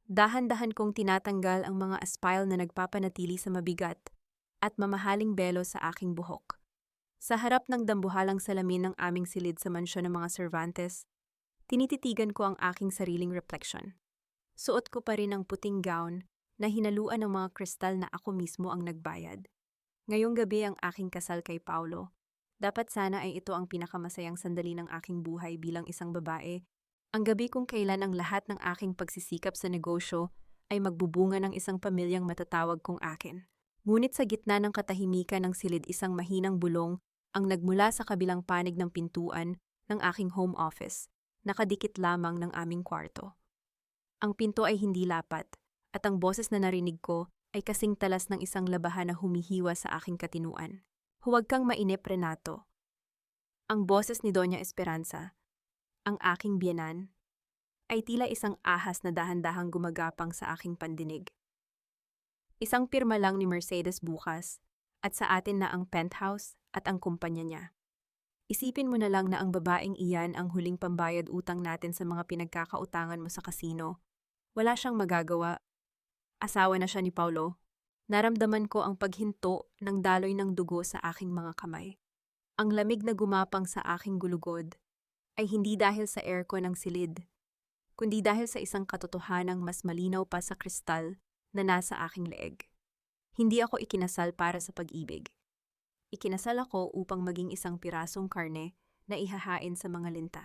Dahan-dahan kong tinatanggal ang mga aspile na nagpapanatili sa mabigat at mamahaling belo sa aking buhok. Sa harap ng dambuhalang salamin ng aming silid sa mansyon ng mga Cervantes, tinititigan ko ang aking sariling reflection. Suot ko pa rin ang puting gown na hinaluan ng mga kristal na ako mismo ang nagbayad. Ngayong gabi ang aking kasal kay Paulo. Dapat sana ay ito ang pinakamasayang sandali ng aking buhay bilang isang babae. Ang gabi kung kailan ang lahat ng aking pagsisikap sa negosyo ay magbubunga ng isang pamilyang matatawag kong akin. Ngunit sa gitna ng katahimikan ng silid isang mahinang bulong ang nagmula sa kabilang panig ng pintuan ng aking home office, nakadikit lamang ng aming kwarto. Ang pinto ay hindi lapat, at ang boses na narinig ko ay kasing talas ng isang labahan na humihiwa sa aking katinuan. Huwag kang mainip, Renato. Ang boses ni Doña Esperanza, ang aking biyenan, ay tila isang ahas na dahan-dahang gumagapang sa aking pandinig. Isang pirma lang ni Mercedes bukas, at sa atin na ang penthouse at ang kumpanya niya. Isipin mo na lang na ang babaeng iyan ang huling pambayad utang natin sa mga pinagkakautangan mo sa kasino. Wala siyang magagawa. Asawa na siya ni Paulo. Naramdaman ko ang paghinto ng daloy ng dugo sa aking mga kamay. Ang lamig na gumapang sa aking gulugod ay hindi dahil sa aircon ng silid, kundi dahil sa isang katotohanang mas malinaw pa sa kristal na nasa aking leeg. Hindi ako ikinasal para sa pag-ibig. Ikinasal ako upang maging isang pirasong karne na ihahain sa mga linta.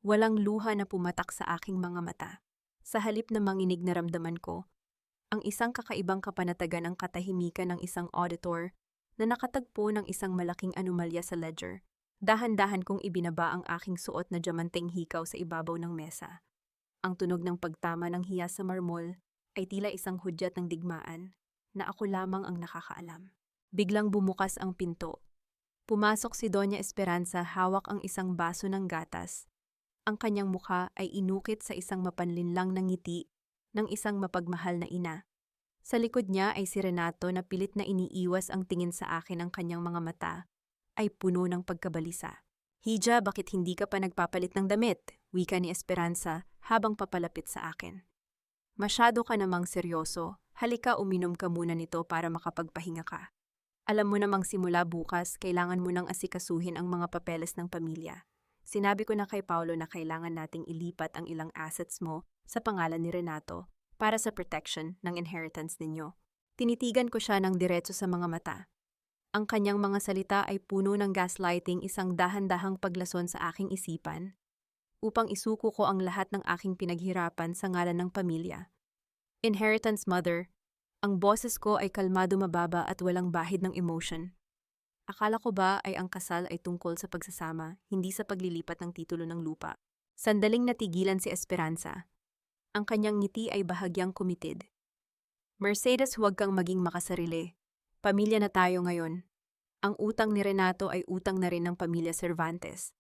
Walang luha na pumatak sa aking mga mata. Sa halip na manginig na ramdaman ko, ang isang kakaibang kapanatagan ang katahimikan ng isang auditor na nakatagpo ng isang malaking anomalya sa ledger. Dahan-dahan kong ibinaba ang aking suot na diamanteng hikaw sa ibabaw ng mesa. Ang tunog ng pagtama ng hiya sa marmol ay tila isang hudyat ng digmaan na ako lamang ang nakakaalam. Biglang bumukas ang pinto. Pumasok si Doña Esperanza, hawak ang isang baso ng gatas. Ang kanyang mukha ay inukit sa isang mapanlinlang na ngiti ng isang mapagmahal na ina. Sa likod niya ay si Renato na pilit na iniiwas ang tingin sa akin. Ang kanyang mga mata ay puno ng pagkabalisa. "Hija, bakit hindi ka pa nagpapalit ng damit?" wika ni Esperanza habang papalapit sa akin. "Masyado ka namang seryoso. Halika, uminom ka muna nito para makapagpahinga ka. Alam mo namang simula bukas, kailangan mo nang asikasuhin ang mga papeles ng pamilya. Sinabi ko na kay Paulo na kailangan nating ilipat ang ilang assets mo sa pangalan ni Renato para sa protection ng inheritance ninyo." Tinitigan ko siya ng diretso sa mga mata. Ang kanyang mga salita ay puno ng gaslighting, isang dahan-dahang paglason sa aking isipan upang isuko ko ang lahat ng aking pinaghirapan sa ngalan ng pamilya. "Inheritance, mother." Ang boses ko ay kalmado, mababa at walang bahid ng emotion. Akala ko ba ay ang kasal ay tungkol sa pagsasama, hindi sa paglilipat ng titulo ng lupa? Sandaling natigilan si Esperanza. Ang kanyang ngiti ay bahagyang kumitid. "Mercedes, huwag kang maging makasarili. Pamilya na tayo ngayon. Ang utang ni Renato ay utang na rin ng pamilya Cervantes.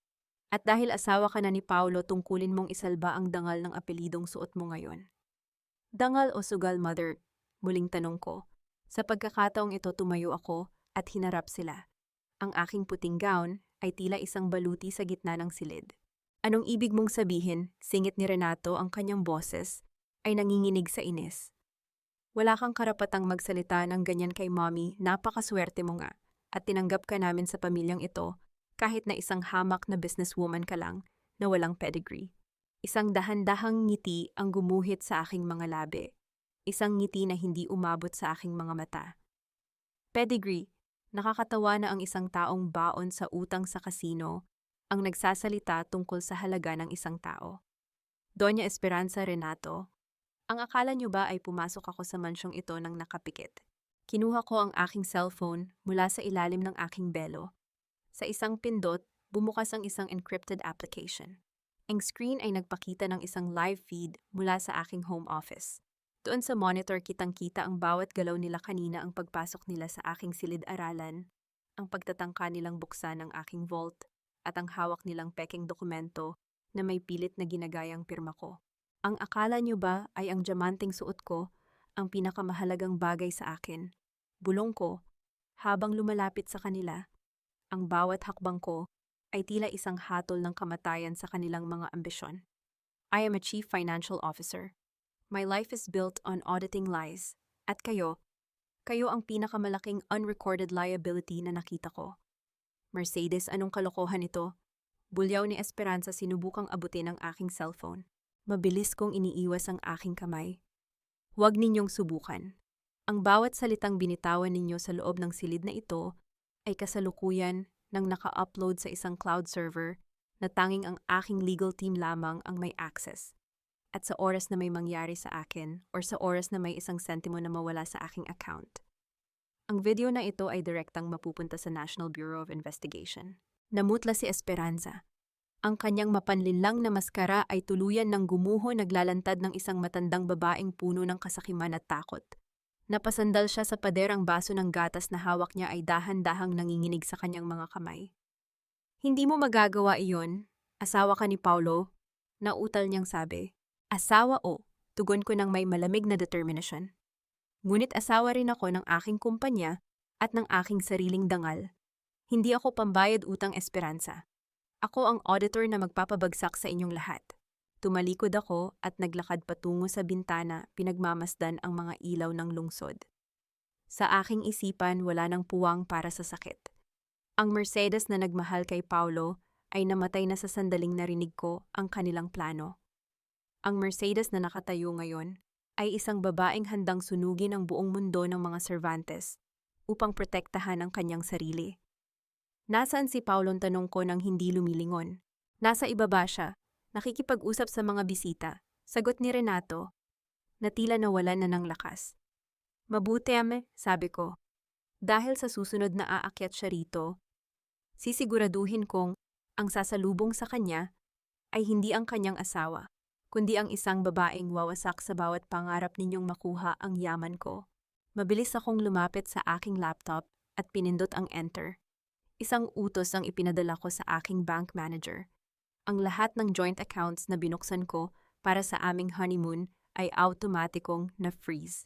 At dahil asawa ka na ni Paulo, tungkulin mong isalba ang dangal ng apelidong suot mo ngayon." "Dangal o sugal, mother?" muling tanong ko. Sa pagkakataong ito, tumayo ako at hinarap sila. Ang aking puting gown ay tila isang baluti sa gitna ng silid. "Anong ibig mong sabihin?" singit ni Renato, ang kanyang boses ay nanginginig sa inis. "Wala kang karapatang magsalita ng ganyan kay mommy. Napakaswerte mo nga. At tinanggap ka namin sa pamilyang ito kahit na isang hamak na businesswoman ka lang na walang pedigree." Isang dahan-dahang ngiti ang gumuhit sa aking mga labi. Isang ngiti na hindi umabot sa aking mga mata. Pedigree. Nakakatawa na ang isang taong baon sa utang sa kasino ang nagsasalita tungkol sa halaga ng isang tao. "Doña Esperanza, Renato, ang akala niyo ba ay pumasok ako sa mansyong ito nang nakapikit? Kinuha ko ang aking cellphone mula sa ilalim ng aking belo. Sa isang pindot, bumukas ang isang encrypted application. Ang screen ay nagpakita ng isang live feed mula sa aking home office. Doon sa monitor, kitang-kita ang bawat galaw nila kanina, ang pagpasok nila sa aking silid-aralan, ang pagtatangka nilang buksan ng aking vault, at ang hawak nilang pekeng dokumento na may pilit na ginagayang pirma ko. Ang akala niyo ba ay ang diamanteng suot ko ang pinakamahalagang bagay sa akin? Bulong ko, habang lumalapit sa kanila. Ang bawat hakbang ko ay tila isang hatol ng kamatayan sa kanilang mga ambisyon. "I am a chief financial officer. My life is built on auditing lies. At kayo ang pinakamalaking unrecorded liability na nakita ko. Mercedes, anong kalokohan ito? Bulyaw ni Esperanza, sinubukang abutin ang aking cellphone. Mabilis kong iniiwas ang aking kamay. Huwag ninyong subukan. Ang bawat salitang binitawan ninyo sa loob ng silid na ito ay kasalukuyan ng naka-upload sa isang cloud server na tanging ang aking legal team lamang ang may access. At sa oras na may mangyari sa akin or sa oras na may isang sentimo na mawala sa aking account. Ang video na ito ay direktang mapupunta sa National Bureau of Investigation. Namutla si Esperanza. Ang kanyang mapanlinlang na maskara ay tuluyan ng gumuho, naglalantad ng isang matandang babaeng puno ng kasakiman at takot. Napasandal siya sa paderang baso ng gatas na hawak niya ay dahan-dahang nanginginig sa kanyang mga kamay. Hindi mo magagawa iyon, asawa ka ni Paulo, nautal niyang sabi. Asawa o, tugon ko ng may malamig na determinasyon. Ngunit asawa rin ako ng aking kumpanya at ng aking sariling dangal. Hindi ako pambayad utang, Esperanza. Ako ang auditor na magpapabagsak sa inyong lahat. Tumalikod ako at naglakad patungo sa bintana, pinagmamasdan ang mga ilaw ng lungsod. Sa aking isipan, wala nang puwang para sa sakit. Ang Mercedes na nagmahal kay Paulo ay namatay na sa sandaling narinig ko ang kanilang plano. Ang Mercedes na nakatayo ngayon ay isang babaeng handang sunugin ang buong mundo ng mga Cervantes upang protektahan ang kanyang sarili. Nasaan si Paulo, tanong ko nang hindi lumilingon. Nasa ibaba siya, nakikipag-usap sa mga bisita, sagot ni Renato, na tila nawalan na ng lakas. Mabuti, ame, sabi ko. Dahil sa susunod na aakyat siya rito, sisiguraduhin kong ang sasalubong sa kanya ay hindi ang kanyang asawa, kundi ang isang babaeng wawasak sa bawat pangarap ninyong makuha ang yaman ko. Mabilis akong lumapit sa aking laptop at pinindot ang enter. Isang utos ang ipinadala ko sa aking bank manager. Ang lahat ng joint accounts na binuksan ko para sa aming honeymoon ay automatikong na-freeze.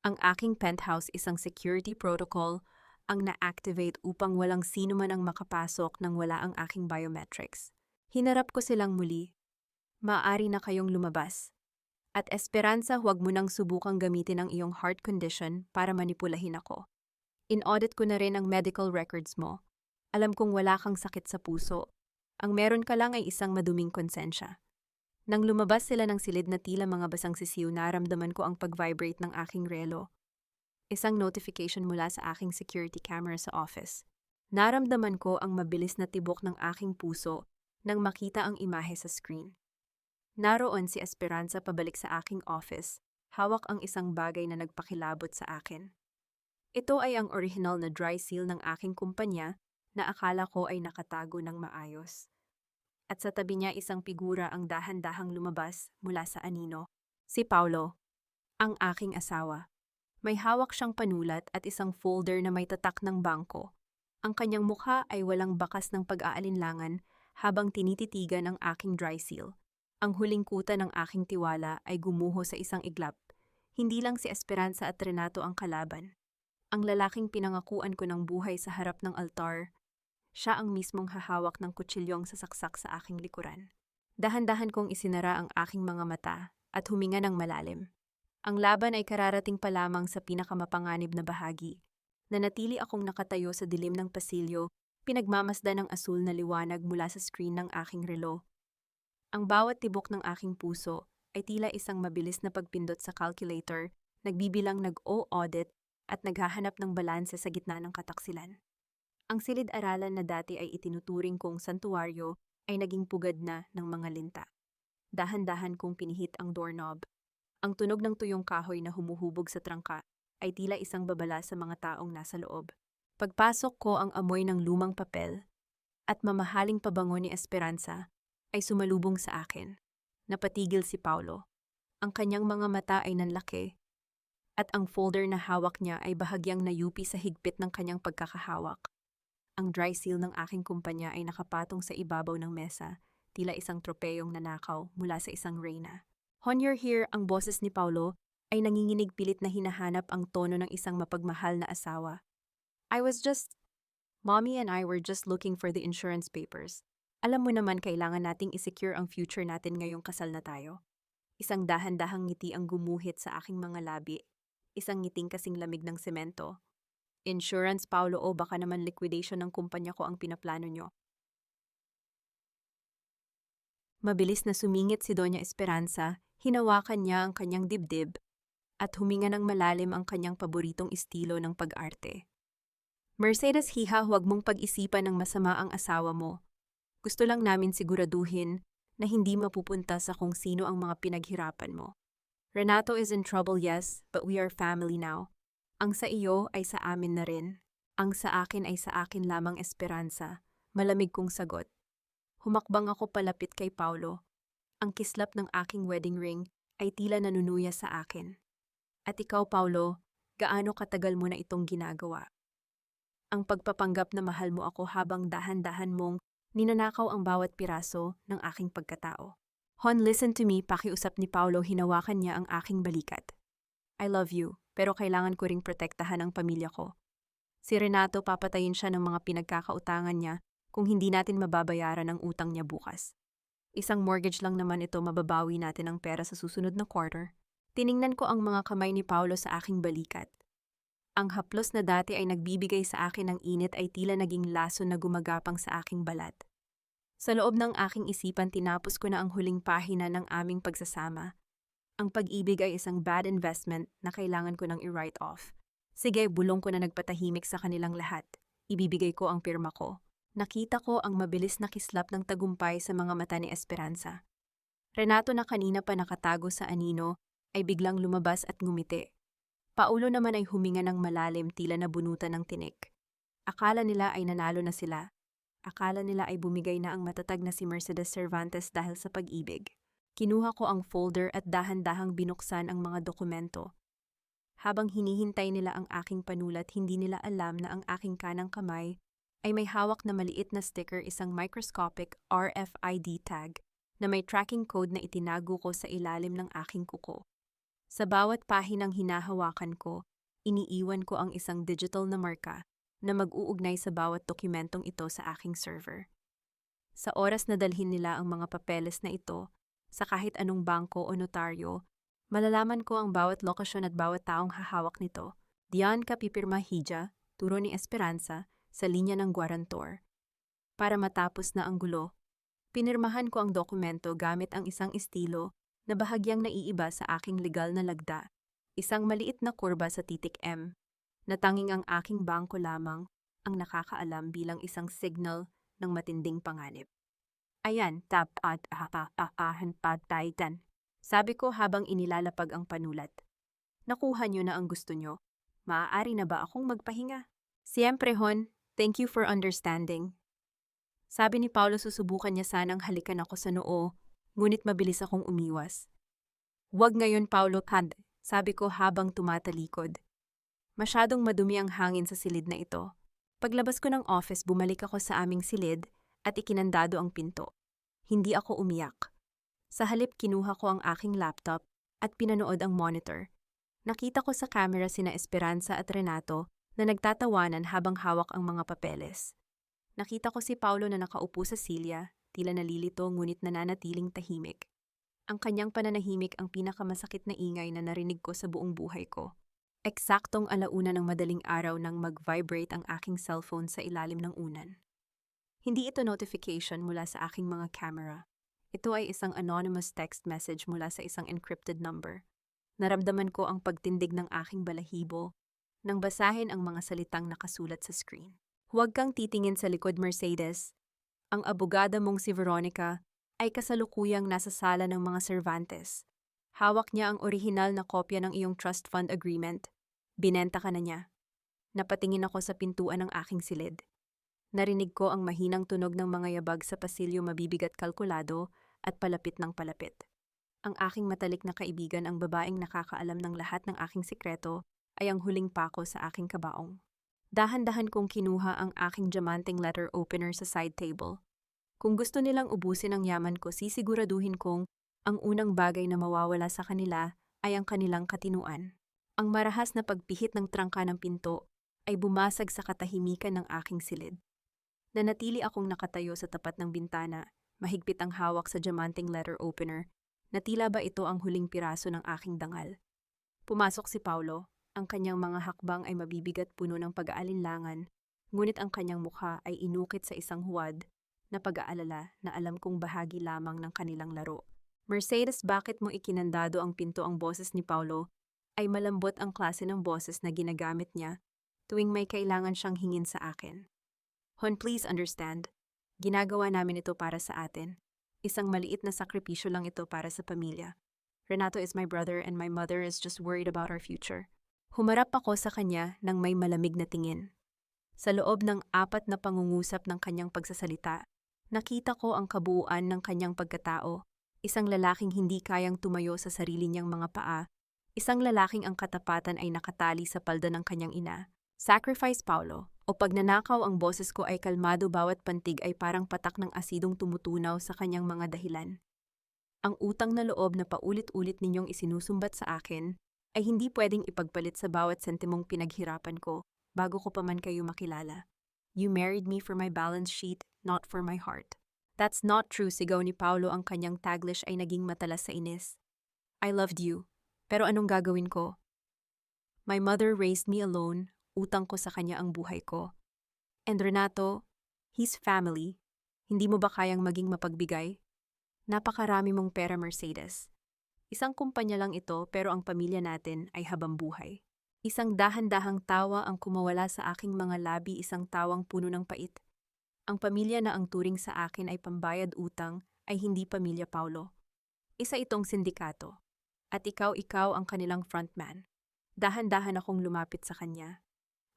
Ang aking penthouse, isang security protocol, ang na-activate upang walang sino man ang makapasok nang wala ang aking biometrics. Hinarap ko silang muli. Maaari na kayong lumabas. At Esperanza, huwag mo nang subukang gamitin ang iyong heart condition para manipulahin ako. In-audit ko na rin ang medical records mo. Alam kong wala kang sakit sa puso. Ang meron ka lang ay isang maduming konsensya. Nang lumabas sila ng silid na tila mga basang sisiw, naramdaman ko ang pag-vibrate ng aking relo. Isang notification mula sa aking security camera sa office. Naramdaman ko ang mabilis na tibok ng aking puso nang makita ang imahe sa screen. Naroon si Esperanza pabalik sa aking office, hawak ang isang bagay na nagpakilabot sa akin. Ito ay ang original na dry seal ng aking kumpanya na akala ko ay nakatago ng maayos. At sa tabi niya isang figura ang dahan-dahang lumabas mula sa anino. Si Paulo, ang aking asawa. May hawak siyang panulat at isang folder na may tatak ng bangko. Ang kanyang mukha ay walang bakas ng pag-aalinlangan habang tinititigan ang aking dry seal. Ang huling kuta ng aking tiwala ay gumuho sa isang iglap. Hindi lang si Esperanza at Renato ang kalaban. Ang lalaking pinangakuan ko ng buhay sa harap ng altar, siya ang mismong hahawak ng kutsilyong sasaksak sa aking likuran. Dahan-dahan kong isinara ang aking mga mata at huminga ng malalim. Ang laban ay kararating pa lamang sa pinakamapanganib na bahagi. Nanatili akong nakatayo sa dilim ng pasilyo, pinagmamasdan ng asul na liwanag mula sa screen ng aking relo. Ang bawat tibok ng aking puso ay tila isang mabilis na pagpindot sa calculator, nagbibilang nag-o-audit at naghahanap ng balanse sa gitna ng kataksilan. Ang silid-aralan na dati ay itinuturing kong santuwaryo ay naging pugad na ng mga linta. Dahan-dahan kong pinihit ang doorknob. Ang tunog ng tuyong kahoy na humuhubog sa trangka ay tila isang babala sa mga taong nasa loob. Pagpasok ko, ang amoy ng lumang papel at mamahaling pabango ni Esperanza ay sumalubong sa akin. Napatigil si Paulo. Ang kanyang mga mata ay nanlaki at ang folder na hawak niya ay bahagyang nayupi sa higpit ng kanyang pagkakahawak. Ang dry seal ng aking kumpanya ay nakapatong sa ibabaw ng mesa, tila isang tropeyong nanakaw mula sa isang reyna. "On you're here," ang boses ni Paulo ay nanginginig, pilit na hinahanap ang tono ng isang mapagmahal na asawa. Mommy and I were just looking for the insurance papers. Alam mo naman, kailangan nating isecure ang future natin ngayong kasal na tayo. Isang dahan-dahang ngiti ang gumuhit sa aking mga labi. Isang ngiting kasing lamig ng semento. Insurance, Paulo, o baka naman liquidation ng kumpanya ko ang pinaplano nyo. Mabilis na sumingit si Doña Esperanza, hinawakan niya ang kanyang dibdib, at huminga ng malalim ang kanyang paboritong estilo ng pag-arte. Mercedes, hiha, huwag mong pag-isipan ng masama ang asawa mo. Gusto lang namin siguraduhin na hindi mapupunta sa kung sino ang mga pinaghirapan mo. Renato is in trouble, yes, but we are family now. Ang sa iyo ay sa amin na rin. Ang sa akin ay sa akin lamang, Esperanza. Malamig kong sagot. Humakbang ako palapit kay Paulo. Ang kislap ng aking wedding ring ay tila nanunuya sa akin. At ikaw, Paulo, gaano katagal mo na itong ginagawa? Ang pagpapanggap na mahal mo ako habang dahan-dahan mong ninanakaw ang bawat piraso ng aking pagkatao. Hon, listen to me, pakiusap ni Paulo, hinawakan niya ang aking balikat. I love you, pero kailangan ko ring protektahan ang pamilya ko. Si Renato, papatayin siya ng mga pinagkakautangan niya kung hindi natin mababayaran ang utang niya bukas. Isang mortgage lang naman ito, mababawi natin ang pera sa susunod na quarter. Tiningnan ko ang mga kamay ni Paulo sa aking balikat. Ang haplos na dati ay nagbibigay sa akin ng init ay tila naging laso na gumagapang sa aking balat. Sa loob ng aking isipan, tinapos ko na ang huling pahina ng aming pagsasama. Ang pag-ibig ay isang bad investment na kailangan ko nang i-write off. Sige, bulong ko na nagpatahimik sa kanilang lahat. Ibibigay ko ang pirma ko. Nakita ko ang mabilis na kislap ng tagumpay sa mga mata ni Esperanza. Renato, na kanina pa nakatago sa anino, ay biglang lumabas at ngumiti. Paulo naman ay huminga ng malalim, tila nabunutan ng tinik. Akala nila ay nanalo na sila. Akala nila ay bumigay na ang matatag na si Mercedes Cervantes dahil sa pag-ibig. Kinuha ko ang folder at dahan-dahang binuksan ang mga dokumento. Habang hinihintay nila ang aking panulat, hindi nila alam na ang aking kanang kamay ay may hawak na maliit na sticker, isang microscopic RFID tag na may tracking code na itinago ko sa ilalim ng aking kuko. Sa bawat pahinang hinahawakan ko, iniiwan ko ang isang digital na marka na mag-uugnay sa bawat dokumentong ito sa aking server. Sa oras na dalhin nila ang mga papeles na ito sa kahit anong bangko o notaryo, malalaman ko ang bawat lokasyon at bawat taong hahawak nito. Diyan ka pipirma, Hija, turo ni Esperanza, sa linya ng guarantor. Para matapos na ang gulo, pinirmahan ko ang dokumento gamit ang isang estilo na bahagyang naiiba sa aking legal na lagda, isang maliit na kurba sa titik M, na tanging ang aking bangko lamang ang nakakaalam bilang isang signal ng matinding panganib. Ayan, tap at ahan pataytan. Sabi ko habang inilalapag ang panulat. Nakuha niyo na ang gusto niyo. Maaari na ba akong magpahinga? Siyempre, Hon. Thank you for understanding. Sabi ni Paulo, susubukan niya sanang halikan ako sa noo, ngunit mabilis akong umiwas. Huwag ngayon, Paulo, sabi ko habang tumatalikod. Masyadong madumi ang hangin sa silid na ito. Paglabas ko ng office, bumalik ako sa aming silid at ikinandado ang pinto. Hindi ako umiyak. Sa halip, kinuha ko ang aking laptop at pinanood ang monitor. Nakita ko sa camera sina Esperanza at Renato na nagtatawanan habang hawak ang mga papeles. Nakita ko si Paulo na nakaupo sa silya, tila nalilito ngunit nananatiling tahimik. Ang kanyang pananahimik ang pinakamasakit na ingay na narinig ko sa buong buhay ko. Eksaktong 1:00 ng madaling araw nang mag-vibrate ang aking cellphone sa ilalim ng unan. Hindi ito notification mula sa aking mga camera. Ito ay isang anonymous text message mula sa isang encrypted number. Naramdaman ko ang pagtindig ng aking balahibo nang basahin ang mga salitang nakasulat sa screen. Huwag kang titingin sa likod, Mercedes. Ang abogada mong si Veronica ay kasalukuyang nasa sala ng mga Cervantes. Hawak niya ang orihinal na kopya ng iyong trust fund agreement. Binenta ka na niya. Napatingin ako sa pintuan ng aking silid. Narinig ko ang mahinang tunog ng mga yabag sa pasilyo, mabibigat, kalkulado at palapit ng palapit. Ang aking matalik na kaibigan, ang babaeng nakakaalam ng lahat ng aking sikreto, ay ang huling pako sa aking kabaong. Dahan-dahan kong kinuha ang aking diamanteng letter opener sa side table. Kung gusto nilang ubusin ang yaman ko, sisiguraduhin kong ang unang bagay na mawawala sa kanila ay ang kanilang katinuan. Ang marahas na pagpihit ng trangka ng pinto ay bumasag sa katahimikan ng aking silid. Nanatili akong nakatayo sa tapat ng bintana, mahigpit ang hawak sa diamanteng letter opener, na tila ba ito ang huling piraso ng aking dangal. Pumasok si Paulo, ang kanyang mga hakbang ay mabibigat puno ng pag-aalinlangan, ngunit ang kanyang mukha ay inukit sa isang huwad na pag-aalala na alam kong bahagi lamang ng kanilang laro. Mercedes, bakit mo ikinandado ang pinto? Ang boses ni Paulo ay malambot, ang klase ng boses na ginagamit niya tuwing may kailangan siyang hingin sa akin. Hon, please understand. Ginagawa namin ito para sa atin. Isang maliit na sakripisyo lang ito para sa pamilya. Renato is my brother and my mother is just worried about our future. Humarap ako sa kanya nang may malamig na tingin. Sa loob ng 4 na pangungusap ng kanyang pagsasalita, nakita ko ang kabuuan ng kanyang pagkatao, isang lalaking hindi kayang tumayo sa sarili niyang mga paa, isang lalaking ang katapatan ay nakatali sa palda ng kanyang ina. Sacrifice, Paulo, o pagnanakaw. Ang boses ko ay kalmado, bawat pantig ay parang patak ng asidong tumutunaw sa kanyang mga dahilan. Ang utang na loob na paulit-ulit ninyong isinusumbat sa akin ay hindi pwedeng ipagpalit sa bawat sentimong pinaghirapan ko bago ko pa man kayo makilala. You married me for my balance sheet, not for my heart. That's not true, sigaw ni Paulo, ang kanyang Taglish ay naging matalas sa inis. I loved you, pero anong gagawin ko? My mother raised me alone, utang ko sa kanya ang buhay ko. And Renato, he's family. Hindi mo ba kayang maging mapagbigay? Napakarami mong pera, Mercedes. Isang kumpanya lang ito, pero ang pamilya natin ay habambuhay. Isang dahan-dahang tawa ang kumawala sa aking mga labi, isang tawang puno ng pait. Ang pamilya na ang turing sa akin ay pambayad utang ay hindi pamilya, Paulo. Isa itong sindikato. At ikaw ang kanilang frontman. Dahan-dahan akong lumapit sa kanya.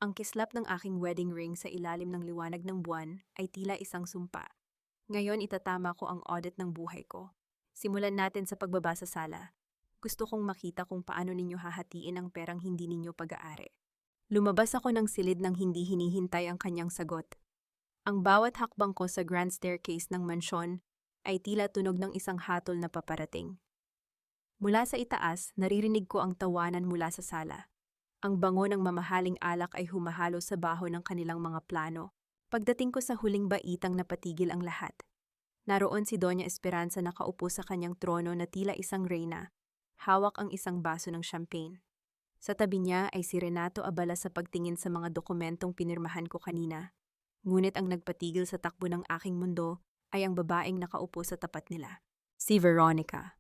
Ang kislap ng aking wedding ring sa ilalim ng liwanag ng buwan ay tila isang sumpa. Ngayon itatama ko ang audit ng buhay ko. Simulan natin sa pagbaba sa sala. Gusto kong makita kung paano ninyo hahatiin ang perang hindi ninyo pag-aari. Lumabas ako ng silid nang hindi hinihintay ang kanyang sagot. Ang bawat hakbang ko sa grand staircase ng mansyon ay tila tunog ng isang hatol na paparating. Mula sa itaas, naririnig ko ang tawanan mula sa sala. Ang bango ng mamahaling alak ay humahalo sa baho ng kanilang mga plano. Pagdating ko sa huling baitang napatigil ang lahat. Naroon si Doña Esperanza nakaupo sa kanyang trono na tila isang reyna. Hawak ang isang baso ng champagne. Sa tabi niya ay si Renato, abala sa pagtingin sa mga dokumentong pinirmahan ko kanina. Ngunit ang nagpatigil sa takbo ng aking mundo ay ang babaeng nakaupo sa tapat nila. Si Veronica,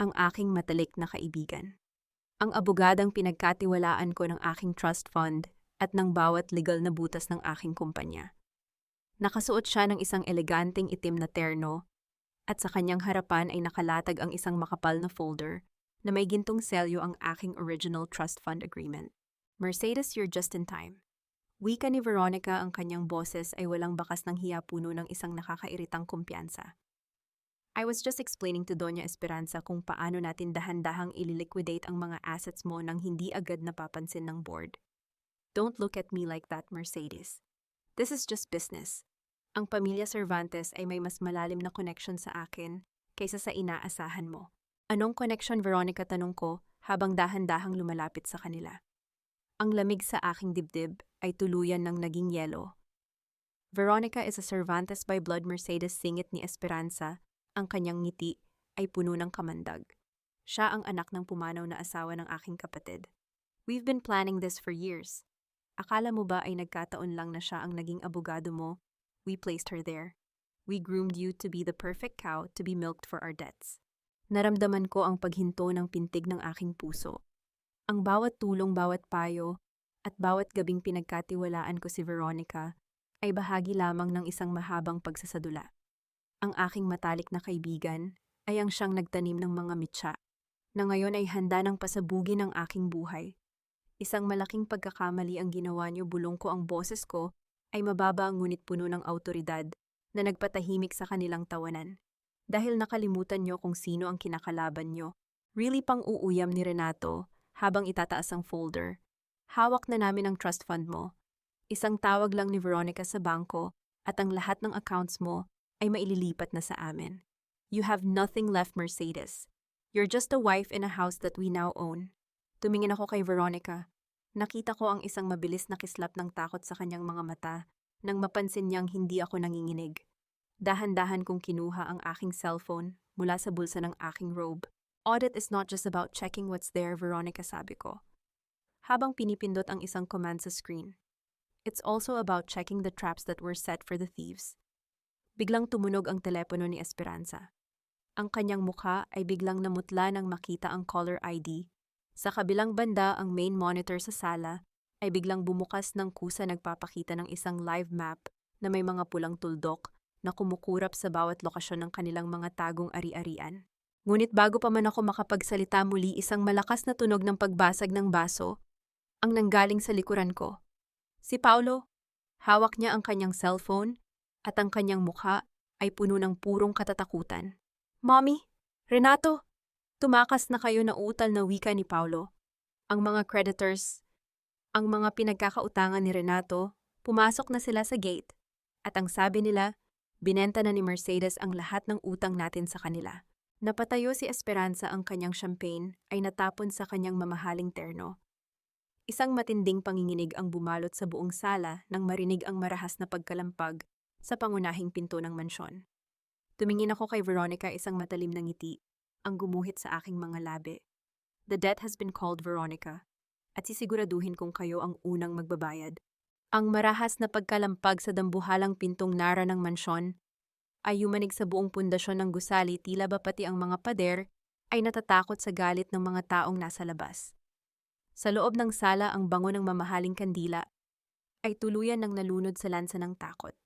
ang aking matalik na kaibigan. Ang abogadang pinagkatiwalaan ko ng aking trust fund at ng bawat legal na butas ng aking kumpanya. Nakasuot siya ng isang eleganteng itim na terno at sa kanyang harapan ay nakalatag ang isang makapal na folder na may gintong selyo, ang aking original trust fund agreement. Mercedes, you're just in time. Wika ni Veronica, ang kanyang boses ay walang bakas ng hiya, puno ng isang nakakairitang kumpiyansa. I was just explaining to Doña Esperanza kung paano natin dahan-dahang ililiquidate ang mga assets mo nang hindi agad napapansin ng board. Don't look at me like that, Mercedes. This is just business. Ang pamilya Cervantes ay may mas malalim na connection sa akin kaysa sa inaasahan mo. Anong connection, Veronica, tanong ko habang dahan-dahang lumalapit sa kanila. Ang lamig sa aking dibdib ay tuluyan ng naging yelo. Veronica is a Cervantes by blood, Mercedes, singit ni Esperanza. Ang kanyang ngiti ay puno ng kamandag. Siya ang anak ng pumanaw na asawa ng aking kapatid. We've been planning this for years. Akala mo ba ay nagkataon lang na siya ang naging abogado mo? We placed her there. We groomed you to be the perfect cow to be milked for our debts. Naramdaman ko ang paghinto ng pintig ng aking puso. Ang bawat tulong, bawat payo, at bawat gabing pinagkatiwalaan ko si Veronica ay bahagi lamang ng isang mahabang pagsasadula. Ang aking matalik na kaibigan ay ang siyang nagtanim ng mga mitsa na ngayon ay handa ng pasabugin ang aking buhay. Isang malaking pagkakamali ang ginawa niyo, bulong ko. Ang boses ko ay mababa ngunit puno ng awtoridad na nagpatahimik sa kanilang tawanan. Dahil nakalimutan niyo kung sino ang kinakalaban niyo. Really, pang uuyam ni Renato habang itataas ang folder. Hawak na namin ang trust fund mo. Isang tawag lang ni Veronica sa bangko at ang lahat ng accounts mo ay maililipat na sa amin. You have nothing left, Mercedes. You're just a wife in a house that we now own. Tumingin ako kay Veronica. Nakita ko ang isang mabilis na kislap ng takot sa kanyang mga mata nang mapansin niyang hindi ako nanginginig. Dahan-dahan kong kinuha ang aking cellphone mula sa bulsa ng aking robe. Audit is not just about checking what's there, Veronica, sabi ko. Habang pinipindot ang isang command sa screen. It's also about checking the traps that were set for the thieves. Biglang tumunog ang telepono ni Esperanza. Ang kanyang mukha ay biglang namutla nang makita ang caller ID. Sa kabilang banda, ang main monitor sa sala ay biglang bumukas ng kusa nagpapakita ng isang live map na may mga pulang tuldok na kumukurap sa bawat lokasyon ng kanilang mga tagong ari-arian. Ngunit bago pa man ako makapagsalita muli, isang malakas na tunog ng pagbasag ng baso ang nanggaling sa likuran ko. Si Paulo, hawak niya ang kanyang cellphone at ang kanyang mukha ay puno ng purong katatakutan. Mommy, Renato, tumakas na kayo na utal na wika ni Paulo. Ang mga creditors, ang mga pinagkakautangan ni Renato, pumasok na sila sa gate. At ang sabi nila, binenta na ni Mercedes ang lahat ng utang natin sa kanila. Napatayo si Esperanza, ang kanyang champagne ay natapon sa kanyang mamahaling terno. Isang matinding panginginig ang bumalot sa buong sala nang marinig ang marahas na pagkalampag sa pangunahing pinto ng mansyon. Tumingin ako kay Veronica, isang matalim na ngiti ang gumuhit sa aking mga labi. The debt has been called, Veronica, at sisiguraduhin kong kayo ang unang magbabayad. Ang marahas na pagkalampag sa dambuhalang pintong nara ng mansyon ay yumanig sa buong pundasyon ng gusali, tila ba pati ang mga pader ay natatakot sa galit ng mga taong nasa labas. Sa loob ng sala, ang bango ng mamahaling kandila ay tuluyan ng nalunod sa lansa ng takot.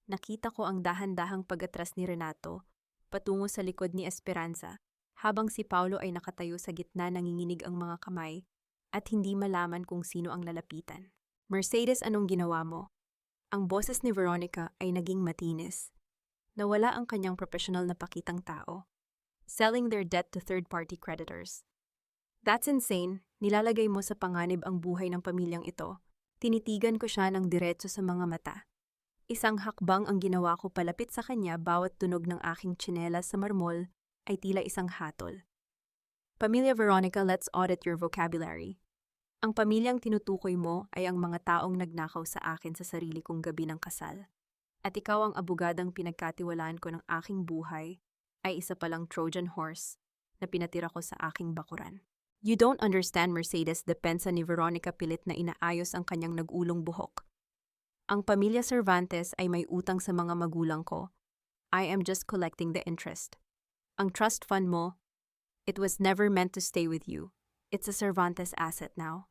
Nakita ko ang dahan-dahang pag-atras ni Renato patungo sa likod ni Esperanza, habang si Paulo ay nakatayo sa gitna, nanginginig ang mga kamay at hindi malaman kung sino ang lalapitan. Mercedes, anong ginawa mo? Ang boses ni Veronica ay naging matinis. Nawala ang kanyang professional na pakitang tao. Selling their debt to third-party creditors. That's insane. Nilalagay mo sa panganib ang buhay ng pamilyang ito. Tinitigan ko siya ng diretso sa mga mata. Isang hakbang ang ginawa ko palapit sa kanya, bawat tunog ng aking tsinelas sa marmol ay tila isang hatol. Pamilya Veronica, let's audit your vocabulary. Ang pamilyang tinutukoy mo ay ang mga taong nagnakaw sa akin sa sarili kong gabi ng kasal. At ikaw, ang abogadang pinagkatiwalaan ko ng aking buhay, ay isa palang Trojan horse na pinatira ko sa aking bakuran. You don't understand, Mercedes, depensa ni Veronica, pilit na inaayos ang kanyang nag-ulong buhok. Ang pamilya Cervantes ay may utang sa mga magulang ko. I am just collecting the interest. Ang trust fund mo, it was never meant to stay with you. It's a Cervantes asset now.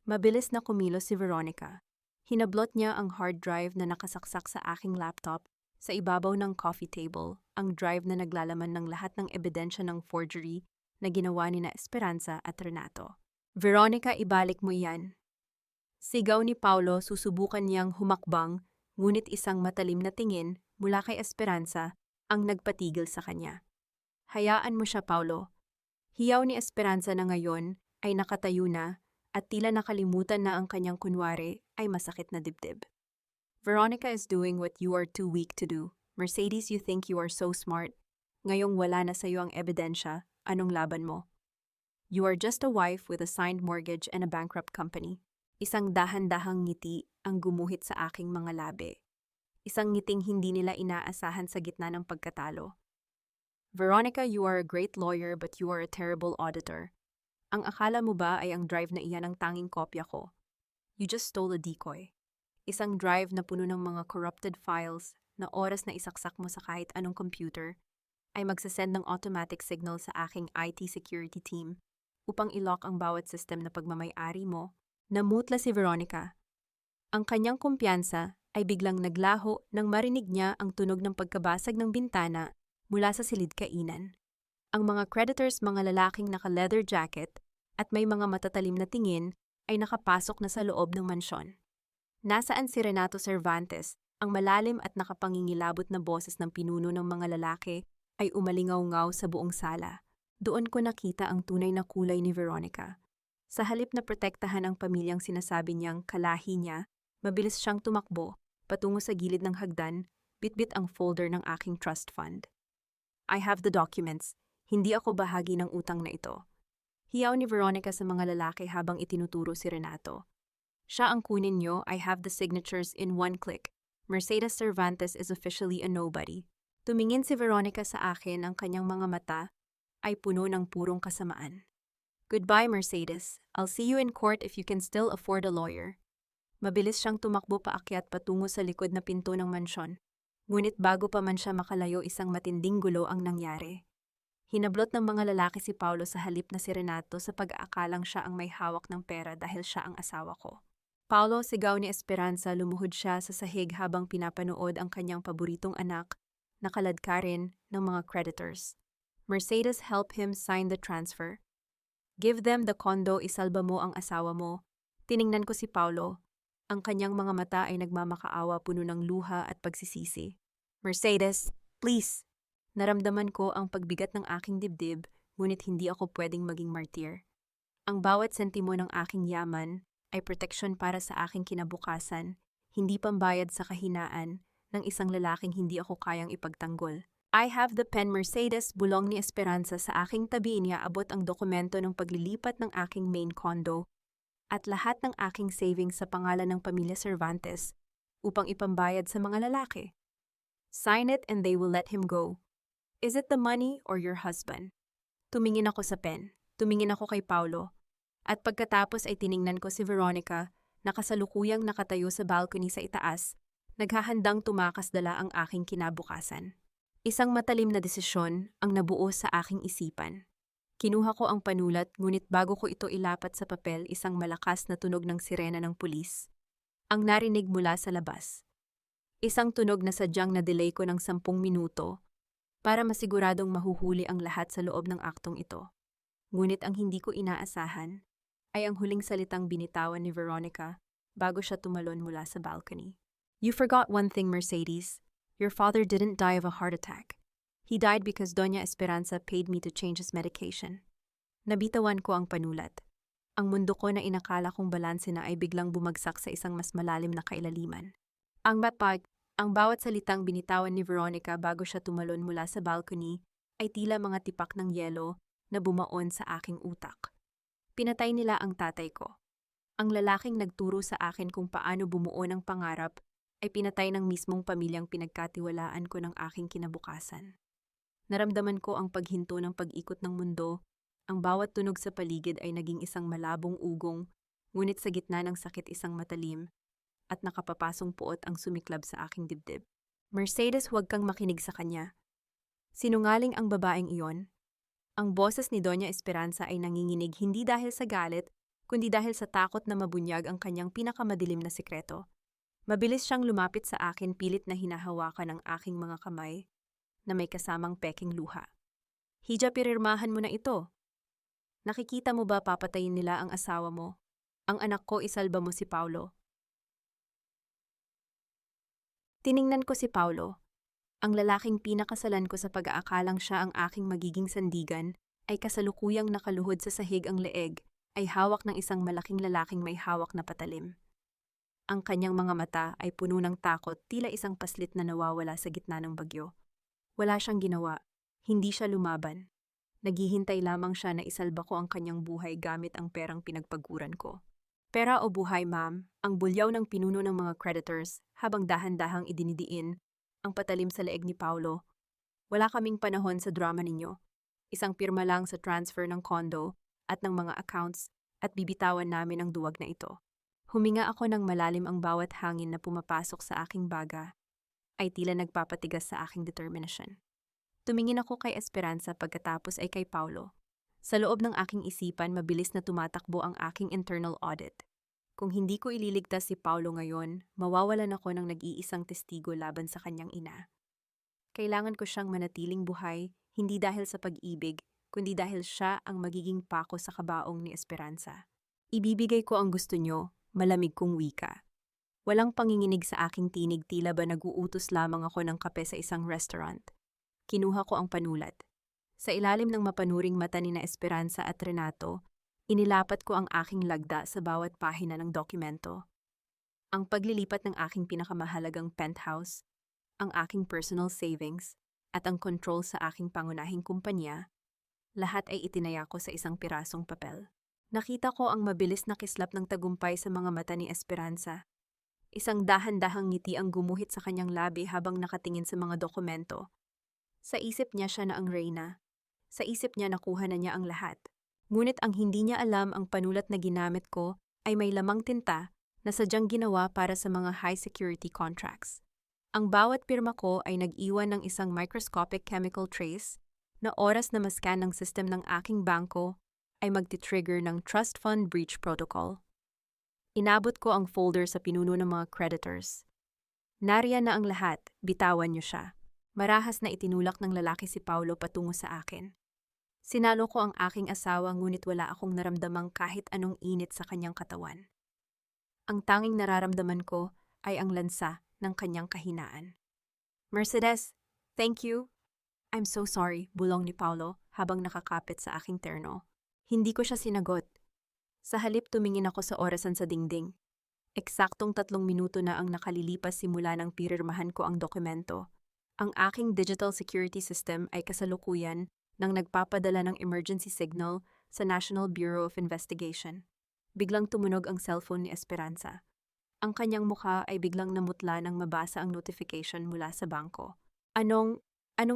Mabilis na kumilos si Veronica. Hinablot niya ang hard drive na nakasaksak sa aking laptop sa ibabaw ng coffee table, ang drive na naglalaman ng lahat ng ebidensya ng forgery na ginawa ni na Esperanza at Renato. Veronica, ibalik mo yan. Sigaw ni Paulo, susubukan niyang humakbang, ngunit isang matalim na tingin mula kay Esperanza ang nagpatigil sa kanya. Hayaan mo siya, Paulo. Hiyaw ni Esperanza na ngayon ay nakatayo na at tila nakalimutan na ang kanyang kunwari ay masakit na dibdib. Veronica is doing what you are too weak to do. Mercedes, you think you are so smart. Ngayong wala na sa iyo ang ebidensya, anong laban mo? You are just a wife with a signed mortgage and a bankrupt company. Isang dahan-dahang ngiti ang gumuhit sa aking mga labi. Isang ngiting hindi nila inaasahan sa gitna ng pagkatalo. Veronica, you are a great lawyer but you are a terrible auditor. Ang akala mo ba ay ang drive na iyan ang tanging kopya ko? You just stole a decoy. Isang drive na puno ng mga corrupted files na oras na isaksak mo sa kahit anong computer ay magsasend ng automatic signal sa aking IT security team upang i-lock ang bawat system na pagmamay-ari mo. Namutla si Veronica. Ang kanyang kumpiyansa ay biglang naglaho nang marinig niya ang tunog ng pagkabasag ng bintana mula sa silid kainan. Ang mga creditors, mga lalaking naka-leather jacket at may mga matatalim na tingin, ay nakapasok na sa loob ng mansyon. Nasaan si Renato Cervantes? Ang malalim at nakapangingilabot na boses ng pinuno ng mga lalaki ay umalingaw-ngaw sa buong sala. Doon ko nakita ang tunay na kulay ni Veronica. Sa halip na protektahan ang pamilyang sinasabi niyang kalahi niya, mabilis siyang tumakbo patungo sa gilid ng hagdan, bitbit ang folder ng aking trust fund. I have the documents. Hindi ako bahagi ng utang na ito. Hiyaw ni Veronica sa mga lalaki habang itinuturo si Renato. Siya ang kunin niyo, I have the signatures in one click. Mercedes Cervantes is officially a nobody. Tumingin si Veronica sa akin, ang kanyang mga mata ay puno ng purong kasamaan. Goodbye, Mercedes. I'll see you in court if you can still afford a lawyer. Mabilis siyang tumakbo paakyat patungo sa likod na pinto ng mansyon. Ngunit bago pa man siya makalayo, isang matinding gulo ang nangyari. Hinablot ng mga lalaki si Paulo sa halip na si Renato sa pag-aakalang siya ang may hawak ng pera dahil siya ang asawa ko. Paulo, sigaw ni Esperanza, lumuhod siya sa sahig habang pinapanood ang kanyang paboritong anak na kaladkarin ng mga creditors. Mercedes, help him sign the transfer. Give them the condo, isalba mo ang asawa mo. Tiningnan ko si Paulo. Ang kanyang mga mata ay nagmamakaawa, puno ng luha at pagsisisi. Mercedes, please! Naramdaman ko ang pagbigat ng aking dibdib, ngunit hindi ako pwedeng maging martir. Ang bawat sentimo ng aking yaman ay proteksyon para sa aking kinabukasan, hindi pambayad sa kahinaan ng isang lalaking hindi ako kayang ipagtanggol. I have the pen, Mercedes, bulong ni Esperanza. Sa aking tabi niya abot ang dokumento ng paglilipat ng aking main condo at lahat ng aking savings sa pangalan ng pamilya Cervantes upang ipambayad sa mga lalaki. Sign it and they will let him go. Is it the money or your husband? Tumingin ako sa pen, tumingin ako kay Paulo, at pagkatapos ay tiningnan ko si Veronica na kasalukuyang nakatayo sa balcony sa itaas, naghahandang tumakas dala ang aking kinabukasan. Isang matalim na desisyon ang nabuo sa aking isipan. Kinuha ko ang panulat, ngunit bago ko ito ilapat sa papel, isang malakas na tunog ng sirena ng pulis ang narinig mula sa labas. Isang tunog na sadyang na-delay ko ng 10 minuto para masiguradong mahuhuli ang lahat sa loob ng aktong ito. Ngunit ang hindi ko inaasahan ay ang huling salitang binitawan ni Veronica bago siya tumalon mula sa balcony. You forgot one thing, Mercedes. Your father didn't die of a heart attack. He died because Doña Esperanza paid me to change his medication. Nabitawan ko ang panulat. Ang mundo ko na inakala kong balanse na ay biglang bumagsak sa isang mas malalim na kailaliman. Ang bawat salitang binitawan ni Veronica bago siya tumalon mula sa balcony ay tila mga tipak ng yelo na bumaon sa aking utak. Pinatay nila ang tatay ko. Ang lalaking nagturo sa akin kung paano bumuo ng pangarap ay pinatay ng mismong pamilyang pinagkatiwalaan ko ng aking kinabukasan. Naramdaman ko ang paghinto ng pag-ikot ng mundo. Ang bawat tunog sa paligid ay naging isang malabong ugong, ngunit sa gitna ng sakit isang matalim at nakapapasong puot ang sumiklab sa aking dibdib. Mercedes, huwag kang makinig sa kanya. Sinungaling ang babaeng iyon. Ang boses ni Doña Esperanza ay nanginginig hindi dahil sa galit, kundi dahil sa takot na mabunyag ang kanyang pinakamadilim na sikreto. Mabilis siyang lumapit sa akin, pilit na hinahawakan ang aking mga kamay na may kasamang peking luha. Hija, pirirmahan mo na ito. Nakikita mo ba papatayin nila ang asawa mo? Ang anak ko, isalba mo si Paulo. Tiningnan ko si Paulo. Ang lalaking pinakasalan ko sa pag-aakalang siya ang aking magiging sandigan ay kasalukuyang nakaluhod sa sahig, ang leeg ay hawak ng isang malaking lalaking may hawak na patalim. Ang kanyang mga mata ay puno ng takot, tila isang paslit na nawawala sa gitna ng bagyo. Wala siyang ginawa, hindi siya lumaban. Naghihintay lamang siya na isalba ko ang kanyang buhay gamit ang perang pinagpaguran ko. Pera o buhay, ma'am, ang bulyaw ng pinuno ng mga creditors habang dahan-dahang idinidiin ang patalim sa leeg ni Paulo. Wala kaming panahon sa drama ninyo. Isang pirma lang sa transfer ng condo at ng mga accounts at bibitawan namin ang duwag na ito. Huminga ako ng malalim, ang bawat hangin na pumapasok sa aking baga ay tila nagpapatigas sa aking determinasyon. Tumingin ako kay Esperanza, pagkatapos ay kay Paulo. Sa loob ng aking isipan, mabilis na tumatakbo ang aking internal audit. Kung hindi ko ililigtas si Paulo ngayon, mawawalan ako ng nag-iisang testigo laban sa kanyang ina. Kailangan ko siyang manatiling buhay, hindi dahil sa pag-ibig, kundi dahil siya ang magiging pako sa kabaong ni Esperanza. Ibibigay ko ang gusto nyo, malamig kong wika. Walang panginginig sa aking tinig, tila ba nag-uutos lamang ako ng kape sa isang restaurant. Kinuha ko ang panulat. Sa ilalim ng mapanuring mata ni na Esperanza at Renato, inilapat ko ang aking lagda sa bawat pahina ng dokumento. Ang paglilipat ng aking pinakamahalagang penthouse, ang aking personal savings, at ang control sa aking pangunahing kumpanya, lahat ay itinaya ko sa isang pirasong papel. Nakita ko ang mabilis na kislap ng tagumpay sa mga mata ni Esperanza. Isang dahan-dahang ngiti ang gumuhit sa kanyang labi habang nakatingin sa mga dokumento. Sa isip niya siya na ang reyna. Sa isip niya nakuha na niya ang lahat. Ngunit ang hindi niya alam ang panulat na ginamit ko ay may lamang tinta na sadyang ginawa para sa mga high-security contracts. Ang bawat pirma ko ay nag-iwan ng isang microscopic chemical trace na oras na mascan ng system ng aking bangko ay magti-trigger ng Trust Fund Breach Protocol. Inabot ko ang folder sa pinuno ng mga creditors. Nariyan na ang lahat, bitawan niyo siya. Marahas na itinulak ng lalaki si Paulo patungo sa akin. Sinalo ko ang aking asawa ngunit wala akong naramdamang kahit anong init sa kanyang katawan. Ang tanging nararamdaman ko ay ang lansa ng kanyang kahinaan. Mercedes, thank you. I'm so sorry, bulong ni Paulo habang nakakapit sa aking terno. Hindi ko siya sinagot. Sa halip tumingin ako sa orasan sa dingding. Eksaktong 3 minuto na ang nakalilipas simula nang pirmahan ko ang dokumento. Ang aking digital security system ay kasalukuyan nang nagpapadala ng emergency signal sa National Bureau of Investigation. Biglang tumunog ang cellphone ni Esperanza. Ang kanyang mukha ay biglang namutla nang mabasa ang notification mula sa bangko. Anong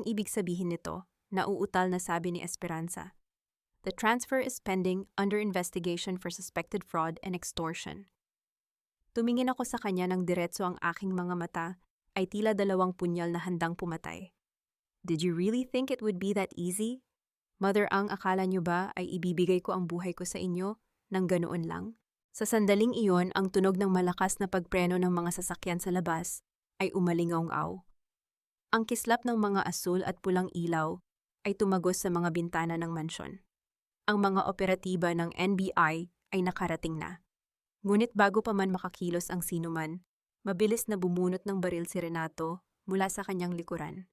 ibig sabihin nito? Nauutal na sabi ni Esperanza. The transfer is pending under investigation for suspected fraud and extortion. Tumingin ako sa kanya nang diretso ang aking mga mata ay tila 2 punyal na handang pumatay. Did you really think it would be that easy? Mother Ang, akala niyo ba ay ibibigay ko ang buhay ko sa inyo nang ganoon lang? Sa sandaling iyon, ang tunog ng malakas na pagpreno ng mga sasakyan sa labas ay umalingaw-aw. Ang kislap ng mga asul at pulang ilaw ay tumagos sa mga bintana ng mansyon. Ang mga operatiba ng NBI ay nakarating na. Ngunit bago pa man makakilos ang sinuman, mabilis na bumunot ng baril si Renato mula sa kanyang likuran.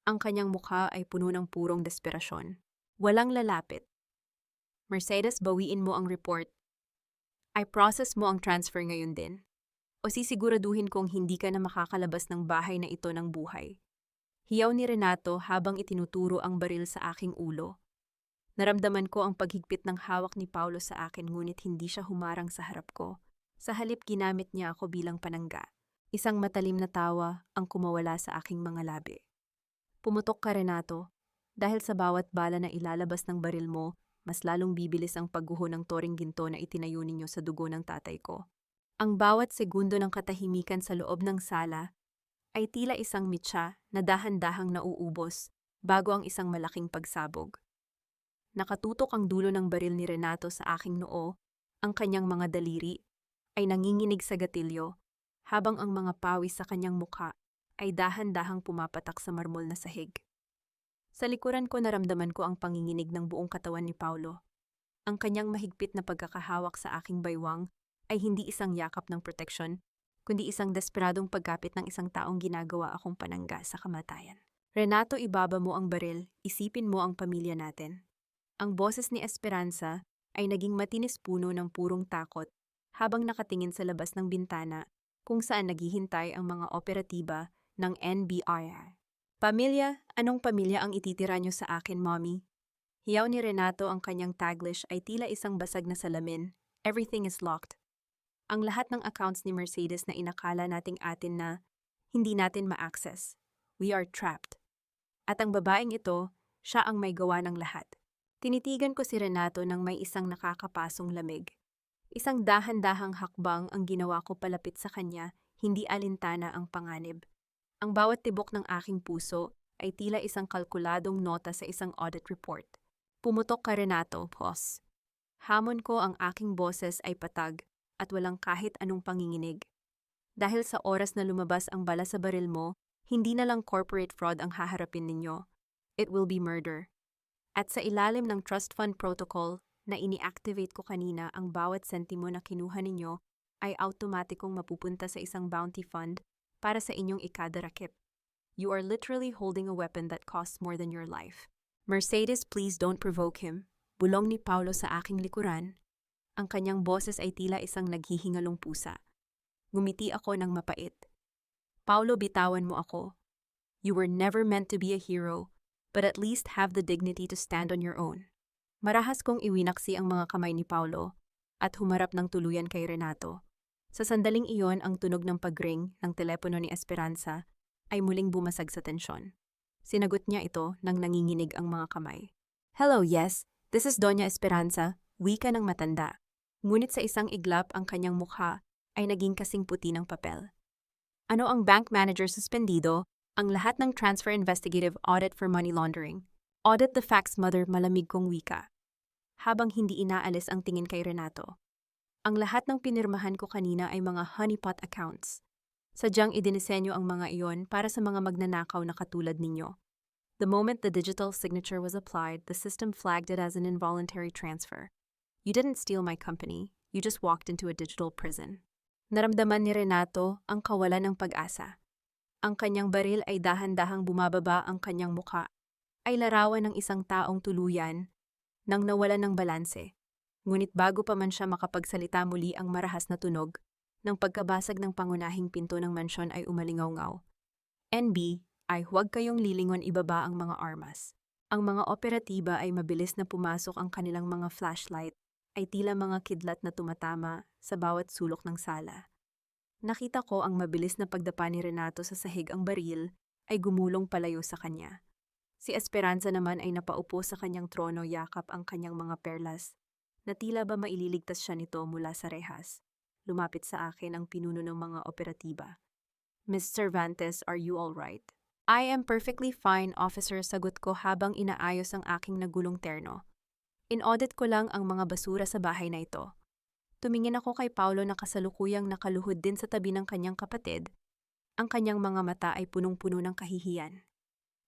Ang kanyang mukha ay puno ng purong desperasyon. Walang lalapit. Mercedes, bawiin mo ang report. I process mo ang transfer ngayon din. O sisiguraduhin kong hindi ka na makakalabas ng bahay na ito ng buhay. Hiyaw ni Renato habang itinuturo ang baril sa aking ulo. Naramdaman ko ang paghigpit ng hawak ni Paulo sa akin ngunit hindi siya humarang sa harap ko. Sa halip ginamit niya ako bilang panangga. Isang matalim na tawa ang kumawala sa aking mga labi. Pumutok ka, Renato. Dahil sa bawat bala na ilalabas ng baril mo, mas lalong bibilis ang pagguho ng toring ginto na itinayo ninyo sa dugo ng tatay ko. Ang bawat segundo ng katahimikan sa loob ng sala ay tila isang mitsa na dahan-dahang nauubos bago ang isang malaking pagsabog. Nakatutok ang dulo ng baril ni Renato sa aking noo, ang kanyang mga daliri ay nanginginig sa gatilyo, habang ang mga pawis sa kanyang mukha ay dahan-dahang pumapatak sa marmol na sahig. Sa likuran ko naramdaman ko ang panginginig ng buong katawan ni Paulo. Ang kanyang mahigpit na pagkakahawak sa aking baywang ay hindi isang yakap ng proteksyon, kundi isang desperadong pagkapit ng isang taong ginagawa akong panangga sa kamatayan. Renato, ibaba mo ang baril, isipin mo ang pamilya natin. Ang boses ni Esperanza ay naging matinis puno ng purong takot habang nakatingin sa labas ng bintana kung saan naghihintay ang mga operatiba ng NBI. Pamilya, anong pamilya ang ititira niyo sa akin, Mommy? Hiyaw ni Renato, ang kanyang Taglish ay tila isang basag na salamin. Everything is locked. Ang lahat ng accounts ni Mercedes na inakala nating atin na hindi natin ma-access. We are trapped. At ang babaeng ito, siya ang may gawa ng lahat. Tinitigan ko si Renato nang may isang nakakapasong lamig. Isang dahan-dahang hakbang ang ginawa ko palapit sa kanya, hindi alintana ang panganib. Ang bawat tibok ng aking puso ay tila isang kalkuladong nota sa isang audit report. Pumutok ka, Renato, boss. Hamon ko, ang aking boses ay patag at walang kahit anong panginginig. Dahil sa oras na lumabas ang bala sa baril mo, hindi na lang corporate fraud ang haharapin ninyo. It will be murder. At sa ilalim ng Trust Fund Protocol na ini-activate ko kanina, ang bawat sentimo na kinuha ninyo ay automatikong mapupunta sa isang bounty fund para sa inyong ikadarakip. You are literally holding a weapon that costs more than your life. Mercedes, please don't provoke him. Bulong ni Paulo sa aking likuran. Ang kanyang boses ay tila isang naghihingalong pusa. Ngumiti ako ng mapait. Paulo, bitawan mo ako. You were never meant to be a hero, but at least have the dignity to stand on your own. Marahas kong iwinaksi ang mga kamay ni Paulo at humarap ng tuluyan kay Renato. Sa sandaling iyon, ang tunog ng pagring ng telepono ni Esperanza ay muling bumasag sa tensyon. Sinagot niya ito nang nanginginig ang mga kamay. Hello, yes, this is Doña Esperanza, wika ng matanda. Ngunit sa isang iglap ang kanyang mukha ay naging kasing puti ng papel. Ano ang bank manager suspendido? Ang lahat ng transfer investigative audit for money laundering. Audit the facts, mother, malamig kong wika. Habang hindi inaalis ang tingin kay Renato. Ang lahat ng pinirmahan ko kanina ay mga honeypot accounts. Sadyang idinisenyo ang mga iyon para sa mga magnanakaw na katulad ninyo. The moment the digital signature was applied, the system flagged it as an involuntary transfer. You didn't steal my company, you just walked into a digital prison. Naramdaman ni Renato ang kawalan ng pag-asa. Ang kanyang baril ay dahan-dahang bumababa ang kanyang muka. Ay larawan ng isang taong tuluyan nang nawalan ng balanse. Ngunit bago pa man siya makapagsalita muli ang marahas na tunog, nang pagkabasag ng pangunahing pinto ng mansyon ay umalingaw-ngaw. NB, ay huwag kayong lilingon ibaba ang mga armas. Ang mga operatiba ay mabilis na pumasok ang kanilang mga flashlight, ay tila mga kidlat na tumatama sa bawat sulok ng sala. Nakita ko ang mabilis na pagdapa ni Renato sa sahig ang baril ay gumulong palayo sa kanya. Si Esperanza naman ay napaupo sa kanyang trono yakap ang kanyang mga perlas, na tila ba maililigtas siya nito mula sa rehas. Lumapit sa akin ang pinuno ng mga operatiba. Miss Cervantes, are you all right? I am perfectly fine, officer, sagot ko habang inaayos ang aking nagulong terno. In-audit ko lang ang mga basura sa bahay na ito. Tumingin ako kay Paulo na kasalukuyang nakaluhod din sa tabi ng kanyang kapatid. Ang kanyang mga mata ay punong-puno ng kahihiyan.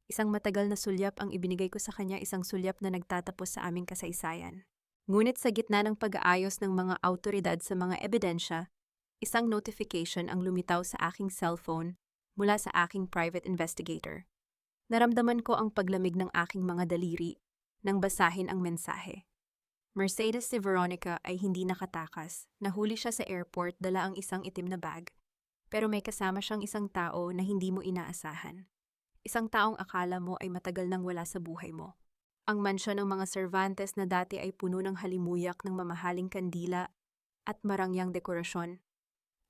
Isang matagal na sulyap ang ibinigay ko sa kanya, isang sulyap na nagtatapos sa aming kasaysayan. Ngunit sa gitna ng pag-aayos ng mga awtoridad sa mga ebidensya, isang notification ang lumitaw sa aking cellphone mula sa aking private investigator. Naramdaman ko ang paglamig ng aking mga daliri nang basahin ang mensahe. Mercedes si Veronica ay hindi nakatakas. Nahuli siya sa airport, dala ang isang itim na bag. Pero may kasama siyang isang tao na hindi mo inaasahan. Isang taong akala mo ay matagal nang wala sa buhay mo. Ang mansyon ng mga Cervantes na dati ay puno ng halimuyak ng mamahaling kandila at marangyang dekorasyon,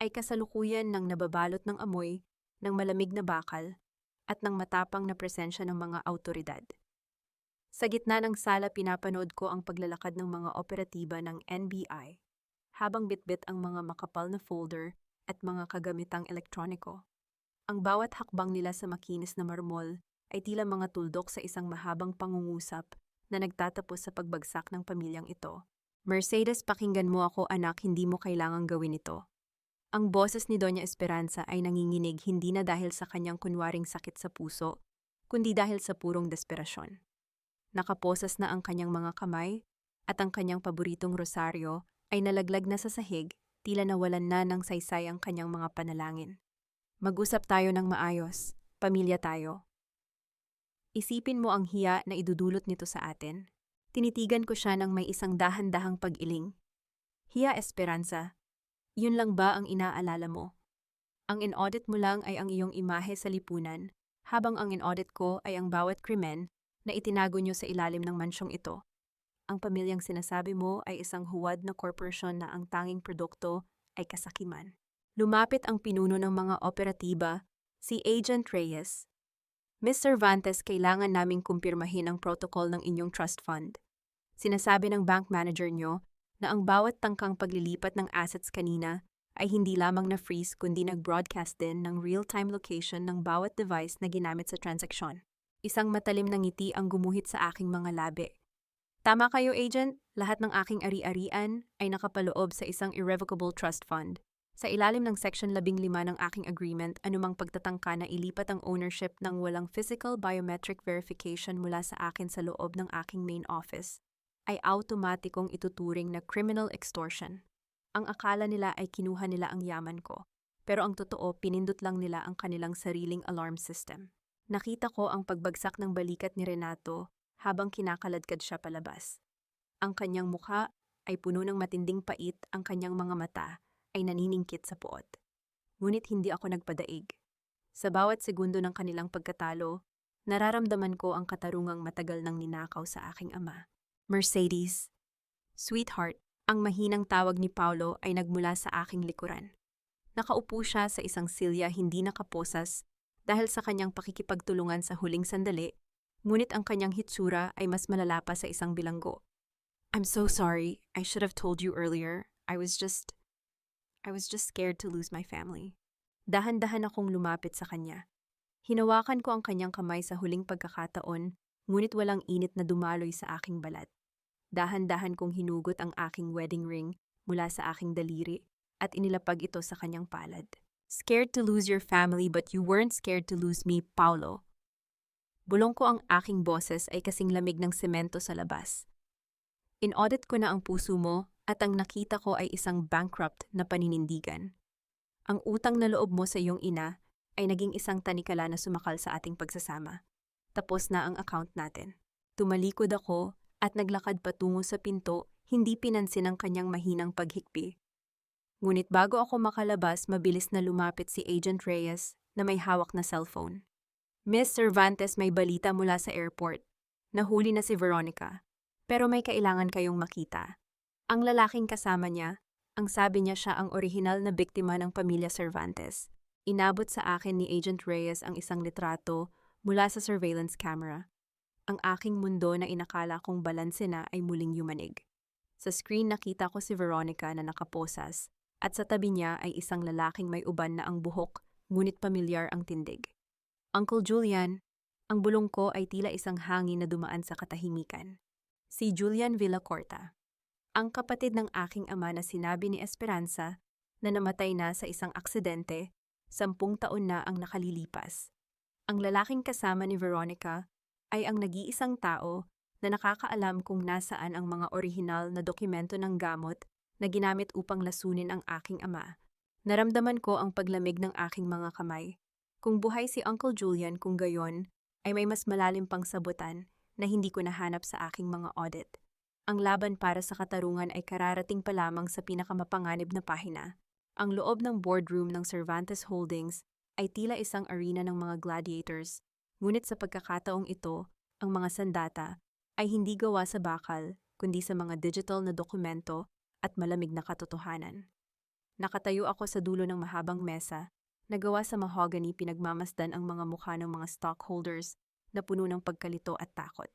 ay kasalukuyan ng nababalot ng amoy, ng malamig na bakal, at ng matapang na presensya ng mga awtoridad. Sa gitna ng sala, pinapanood ko ang paglalakad ng mga operatiba ng NBI, habang bitbit ang mga makapal na folder at mga kagamitang elektroniko. Ang bawat hakbang nila sa makinis na marmol ay tila mga tuldok sa isang mahabang pangungusap na nagtatapos sa pagbagsak ng pamilyang ito. Mercedes, pakinggan mo ako, anak, hindi mo kailangang gawin ito. Ang boses ni Doña Esperanza ay nanginginig hindi na dahil sa kanyang kunwaring sakit sa puso, kundi dahil sa purong desperasyon. Nakaposas na ang kanyang mga kamay at ang kanyang paboritong rosaryo ay nalaglag na sa sahig, tila nawalan na ng saysay ang kanyang mga panalangin. Mag-usap tayo ng maayos, pamilya tayo. Isipin mo ang hiya na idudulot nito sa atin. Tinitigan ko siya ng may isang dahan-dahang pag-iling. Hiya, Esperanza, yun lang ba ang inaalala mo? Ang in-audit mo lang ay ang iyong imahe sa lipunan, habang ang in-audit ko ay ang bawat krimen na itinago nyo sa ilalim ng mansyong ito. Ang pamilyang sinasabi mo ay isang huwad na korporasyon na ang tanging produkto ay kasakiman. Lumapit ang pinuno ng mga operatiba, si Agent Reyes. Miss Cervantes, kailangan naming kumpirmahin ang protocol ng inyong trust fund. Sinasabi ng bank manager nyo na ang bawat tangkang paglilipat ng assets kanina ay hindi lamang na-freeze kundi nag-broadcast din ng real-time location ng bawat device na ginamit sa transaksyon. Isang matalim na ngiti ang gumuhit sa aking mga labi. Tama kayo, Agent. Lahat ng aking ari-arian ay nakapaloob sa isang irrevocable trust fund. Sa ilalim ng Section 15 ng aking agreement, anumang pagtatangka na ilipat ang ownership ng walang physical biometric verification mula sa akin sa loob ng aking main office ay automatikong ituturing na criminal extortion. Ang akala nila ay kinuha nila ang yaman ko, pero ang totoo, pinindot lang nila ang kanilang sariling alarm system. Nakita ko ang pagbagsak ng balikat ni Renato habang kinakaladkad siya palabas. Ang kanyang mukha ay puno ng matinding pait, ang kanyang mga mata ay naniningkit sa puot. Ngunit hindi ako nagpadaig. Sa bawat segundo ng kanilang pagkatalo, nararamdaman ko ang katarungang matagal nang ninakaw sa aking ama. Mercedes. Sweetheart, ang mahinang tawag ni Paulo ay nagmula sa aking likuran. Nakaupo siya sa isang silya hindi nakaposas dahil sa kanyang pakikipagtulungan sa huling sandali, ngunit ang kanyang hitsura ay mas malala pa sa isang bilanggo. I'm so sorry. I should have told you earlier. I was just scared to lose my family. Dahan-dahan akong lumapit sa kanya. Hinawakan ko ang kanyang kamay sa huling pagkakataon, ngunit walang init na dumaloy sa aking balat. Dahan-dahan kong hinugot ang aking wedding ring mula sa aking daliri at inilapag ito sa kanyang palad. Scared to lose your family but you weren't scared to lose me, Paulo. Bulong ko ang aking boses ay kasing lamig ng semento sa labas. In-audit ko na ang puso mo at ang nakita ko ay isang bankrupt na paninindigan. Ang utang na loob mo sa iyong ina ay naging isang tanikala na sumakal sa ating pagsasama. Tapos na ang account natin. Tumalikod ako at naglakad patungo sa pinto, hindi pinansin ang kanyang mahinang paghikbi. Ngunit bago ako makalabas, mabilis na lumapit si Agent Reyes na may hawak na cellphone. Miss Cervantes, may balita mula sa airport. Nahuli na si Veronica. Pero may kailangan kayong makita. Ang lalaking kasama niya, ang sabi niya siya ang orihinal na biktima ng pamilya Cervantes. Inabot sa akin ni Agent Reyes ang isang litrato mula sa surveillance camera. Ang aking mundo na inakala kong balanse na ay muling yumanig. Sa screen nakita ko si Veronica na nakaposas at sa tabi niya ay isang lalaking may uban na ang buhok ngunit pamilyar ang tindig. Uncle Julian, ang bulong ko ay tila isang hangin na dumaan sa katahimikan. Si Julian Villacorta, ang kapatid ng aking ama na sinabi ni Esperanza na namatay na sa isang aksidente, 10 taon na ang nakalilipas. Ang lalaking kasama ni Veronica ay ang nag-iisang tao na nakakaalam kung nasaan ang mga orihinal na dokumento ng gamot na ginamit upang lasunin ang aking ama. Naramdaman ko ang paglamig ng aking mga kamay. Kung buhay si Uncle Julian kung gayon, ay may mas malalim pang sabutan na hindi ko nahanap sa aking mga audit. Ang laban para sa katarungan ay kararating pa lamang sa pinakamapanganib na pahina. Ang loob ng boardroom ng Cervantes Holdings ay tila isang arena ng mga gladiators, ngunit sa pagkakataong ito, ang mga sandata ay hindi gawa sa bakal, kundi sa mga digital na dokumento at malamig na katotohanan. Nakatayo ako sa dulo ng mahabang mesa, na gawa sa mahogany, pinagmamasdan ang mga mukha ng mga stockholders na puno ng pagkalito at takot.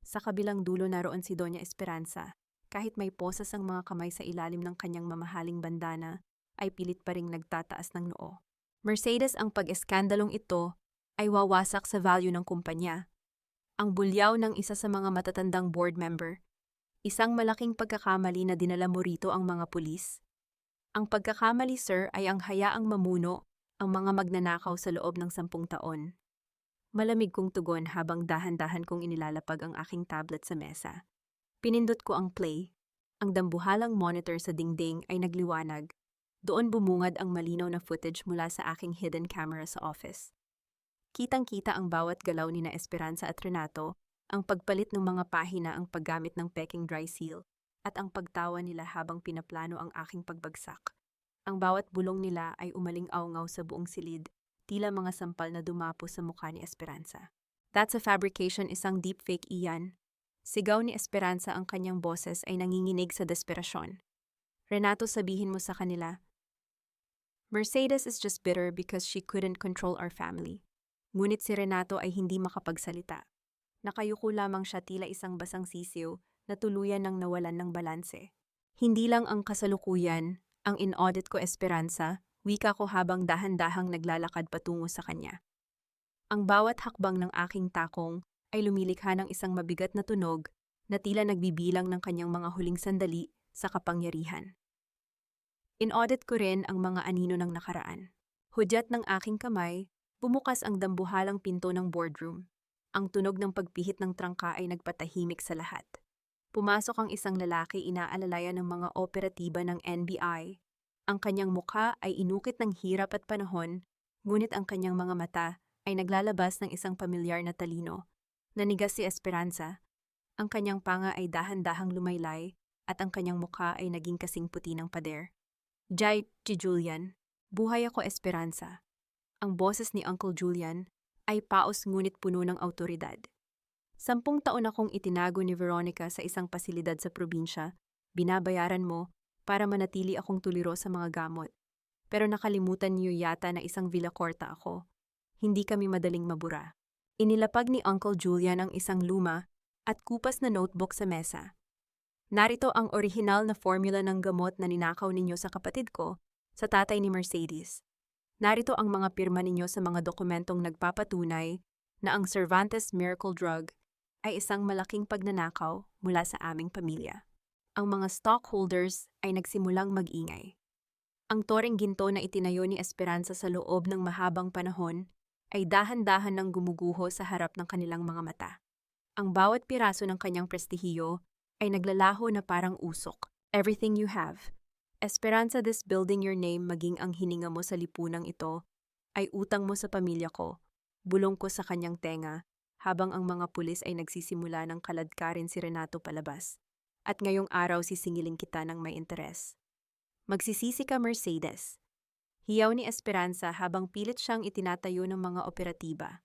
Sa kabilang dulo naroon si Doña Esperanza. Kahit may posas ang mga kamay sa ilalim ng kanyang mamahaling bandana, ay pilit pa ring nagtataas ng noo. Mercedes, ang pag-eskandalong ito ay wawasak sa value ng kumpanya. Ang bulyaw ng isa sa mga matatandang board member. Isang malaking pagkakamali na dinala mo rito ang mga pulis. Ang pagkakamali, sir, ay ang hayaang mamuno ang mga magnanakaw sa loob ng 10 taon. Malamig kong tugon habang dahan-dahan kong inilalapag ang aking tablet sa mesa. Pinindot ko ang play. Ang dambuhalang monitor sa dingding ay nagliwanag. Doon bumungad ang malinaw na footage mula sa aking hidden camera sa office. Kitang-kita ang bawat galaw ni na Esperanza at Renato, ang pagpalit ng mga pahina, ang paggamit ng peking dry seal, at ang pagtawa nila habang pinaplano ang aking pagbagsak. Ang bawat bulong nila ay umaling-awngaw sa buong silid, tila mga sampal na dumapo sa mukha ni Esperanza. That's a fabrication, isang deepfake iyan. Sigaw ni Esperanza, ang kanyang boses ay nanginginig sa desperasyon. Renato, sabihin mo sa kanila, Mercedes is just bitter because she couldn't control our family. Ngunit si Renato ay hindi makapagsalita. Nakayuko lamang siya, tila isang basang sisiw na tuluyan ng nawalan ng balanse. Hindi lang ang kasalukuyan, ang in-audit ko, Esperanza, wika ko habang dahan-dahang naglalakad patungo sa kanya. Ang bawat hakbang ng aking takong ay lumilikha ng isang mabigat na tunog na tila nagbibilang ng kanyang mga huling sandali sa kapangyarihan. In-audit ko rin ang mga anino ng nakaraan. Hudyat ng aking kamay, bumukas ang dambuhalang pinto ng boardroom. Ang tunog ng pagpihit ng trangka ay nagpatahimik sa lahat. Pumasok ang isang lalaki, inaalalayan ng mga operatiba ng NBI. Ang kanyang mukha ay inukit ng hirap at panahon, ngunit ang kanyang mga mata ay naglalabas ng isang pamilyar na talino. Nanigas si Esperanza. Ang kanyang panga ay dahan-dahang lumaylay at ang kanyang mukha ay naging kasing puti ng pader. Jai, Julian, buhay ako, Esperanza. Ang boses ni Uncle Julian ay paos ngunit puno ng awtoridad. 10 taon akong itinago ni Veronica sa isang pasilidad sa probinsya. Binabayaran mo para manatili akong tuliro sa mga gamot. Pero nakalimutan niyo yata na isang Villacorta ako. Hindi kami madaling mabura. Inilapag ni Uncle Julian ang isang luma at kupas na notebook sa mesa. Narito ang orihinal na formula ng gamot na ninakaw ninyo sa kapatid ko, sa tatay ni Mercedes. Narito ang mga pirma ninyo sa mga dokumentong nagpapatunay na ang Cervantes Miracle Drug ay isang malaking pagnanakaw mula sa aming pamilya. Ang mga stockholders ay nagsimulang mag-ingay. Ang toreng ginto na itinayo ni Esperanza sa loob ng mahabang panahon ay dahan-dahan nang gumuguho sa harap ng kanilang mga mata. Ang bawat piraso ng kanyang prestihiyo ay naglalaho na parang usok. Everything you have. Esperanza, this building your name maging ang hininga mo sa lipunang ito ay utang mo sa pamilya ko. Bulong ko sa kanyang tenga habang ang mga pulis ay nagsisimula ng kaladkarin si Renato palabas. At ngayong araw sisingiling kita ng may interes. Magsisisi ka, Mercedes. Hiyaw ni Esperanza habang pilit siyang itinatayo ng mga operatiba.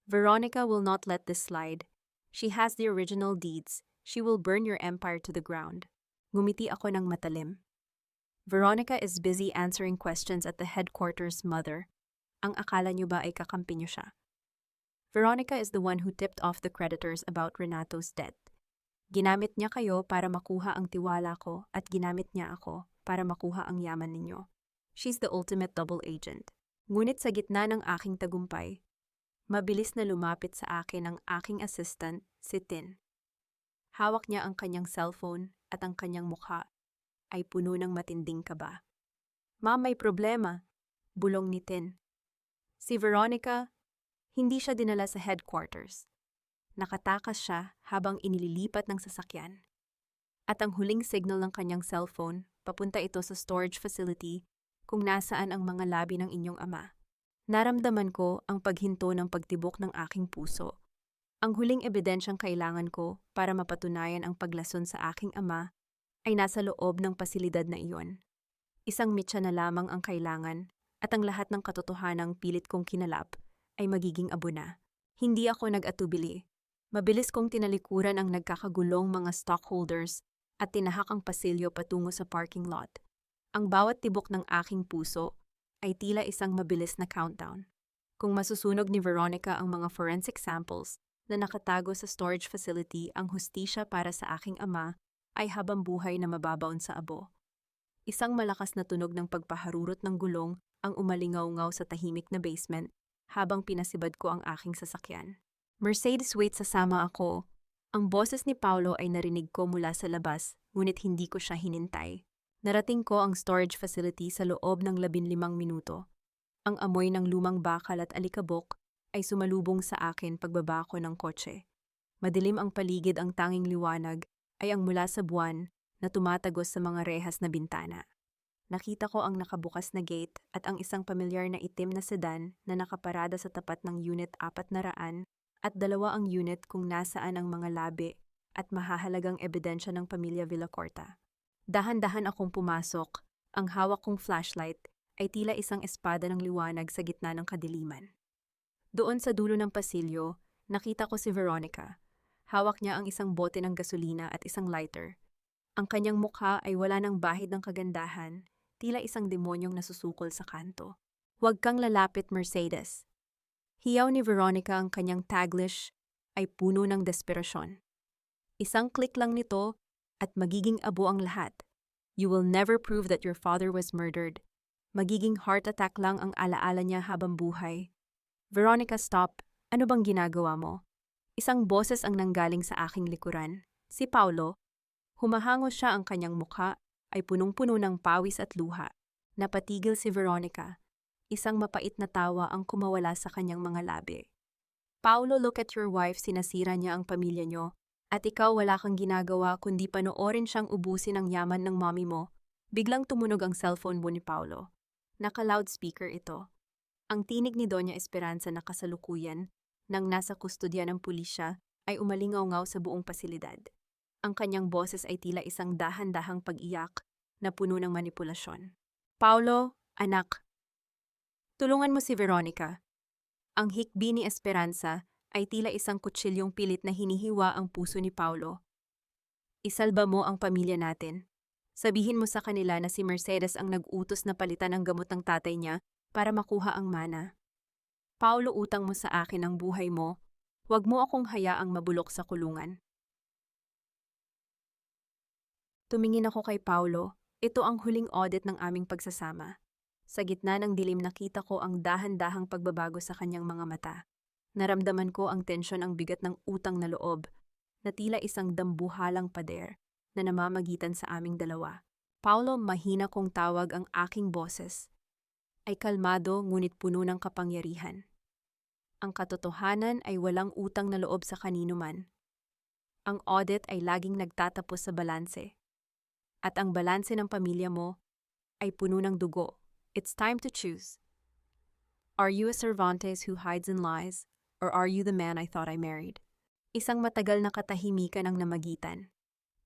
Veronica will not let this slide. She has the original deeds. She will burn your empire to the ground. Ngumiti ako ng matalim. Veronica is busy answering questions at the headquarters, mother. Ang akala niyo ba ay kakampi niyo siya? Veronica is the one who tipped off the creditors about Renato's debt. Ginamit niya kayo para makuha ang tiwala ko at ginamit niya ako para makuha ang yaman ninyo. She's the ultimate double agent. Ngunit sa gitna ng aking tagumpay, mabilis na lumapit sa akin ang aking assistant, si Tin. Hawak niya ang kanyang cellphone at ang kanyang mukha ay puno ng matinding kaba. Ma'am, may problema, bulong ni Tin. Si Veronica, hindi siya dinala sa headquarters. Nakatakas siya habang inililipat ng sasakyan. At ang huling signal ng kanyang cellphone, papunta ito sa storage facility kung nasaan ang mga labi ng inyong ama. Naramdaman ko ang paghinto ng pagtibok ng aking puso. Ang huling ebidensyang kailangan ko para mapatunayan ang paglason sa aking ama ay nasa loob ng pasilidad na iyon. Isang mitya na lamang ang kailangan at ang lahat ng katotohanang pilit kong kinalap ay magiging abo na. Hindi ako nag-atubili. Mabilis kong tinalikuran ang nagkakagulong mga stockholders at tinahak ang pasilyo patungo sa parking lot. Ang bawat tibok ng aking puso ay tila isang mabilis na countdown. Kung masusunog ni Veronica ang mga forensic samples na nakatago sa storage facility, ang hustisya para sa aking ama ay habang buhay na mababaon sa abo. Isang malakas na tunog ng pagpaharurot ng gulong ang umalingaw-ngaw sa tahimik na basement habang pinasibad ko ang aking sasakyan. Mercedes, wait, sasama ako. Ang boses ni Paulo ay narinig ko mula sa labas, ngunit hindi ko siya hinintay. Narating ko ang storage facility sa loob ng 15 minuto. Ang amoy ng lumang bakal at alikabok ay sumalubong sa akin pagbaba ko ng kotse. Madilim ang paligid, ang tanging liwanag ay ang mula sa buwan na tumatagos sa mga rehas na bintana. Nakita ko ang nakabukas na gate at ang isang pamilyar na itim na sedan na nakaparada sa tapat ng Unit 400 at 2 ang unit kung nasaan ang mga labi at mahahalagang ebidensya ng pamilya Villacorta. Dahan-dahan akong pumasok, ang hawak kong flashlight ay tila isang espada ng liwanag sa gitna ng kadiliman. Doon sa dulo ng pasilyo, nakita ko si Veronica. Hawak niya ang isang bote ng gasolina at isang lighter. Ang kanyang mukha ay wala ng bahid ng kagandahan, tila isang demonyong nasusukol sa kanto. Huwag kang lalapit, Mercedes. Hiyaw ni Veronica, ang kanyang taglish ay puno ng desperasyon. Isang click lang nito at magiging abo ang lahat. You will never prove that your father was murdered. Magiging heart attack lang ang alaala niya habang buhay. Veronica, stop. Ano bang ginagawa mo? Isang boses ang nanggaling sa aking likuran. Si Paulo. Humahangos siya, ang kanyang mukha ay punong-puno ng pawis at luha. Napatigil si Veronica. Isang mapait na tawa ang kumawala sa kanyang mga labi. Paulo, look at your wife, sinasira niya ang pamilya niyo. At ikaw wala kang ginagawa kundi panoorin siyang ubusin ang yaman ng mommy mo. Biglang tumunog ang cellphone mo ni Paulo. Naka-loudspeaker ito. Ang tinig ni Doña Esperanza na kasalukuyan, nang nasa kustodya ng pulisya, ay umalingaw-ngaw sa buong pasilidad. Ang kanyang boses ay tila isang dahan-dahang pag-iyak na puno ng manipulasyon. Paulo, anak, tulungan mo si Veronica. Ang hikbi ni Esperanza ay tila isang kutsilyong pilit na hinihiwa ang puso ni Paulo. Isalba mo ang pamilya natin. Sabihin mo sa kanila na si Mercedes ang nag-utos na palitan ang gamot ng tatay niya para makuha ang mana. Paulo, utang mo sa akin ang buhay mo. Huwag mo akong hayaang mabulok sa kulungan. Tumingin ako kay Paulo. Ito ang huling audit ng aming pagsasama. Sa gitna ng dilim nakita ko ang dahan-dahang pagbabago sa kanyang mga mata. Naramdaman ko ang tensyon, ang bigat ng utang na loob, na tila isang dambuhalang pader na namamagitan sa aming dalawa. Paulo, mahina kong tawag ang aking boses, ay kalmado ngunit puno ng kapangyarihan. Ang katotohanan ay walang utang na loob sa kanino man. Ang audit ay laging nagtatapos sa balanse. At ang balanse ng pamilya mo ay puno ng dugo. It's time to choose. Are you a Cervantes who hides and lies, or are you the man I thought I married? Isang matagal na katahimikan ang namagitan.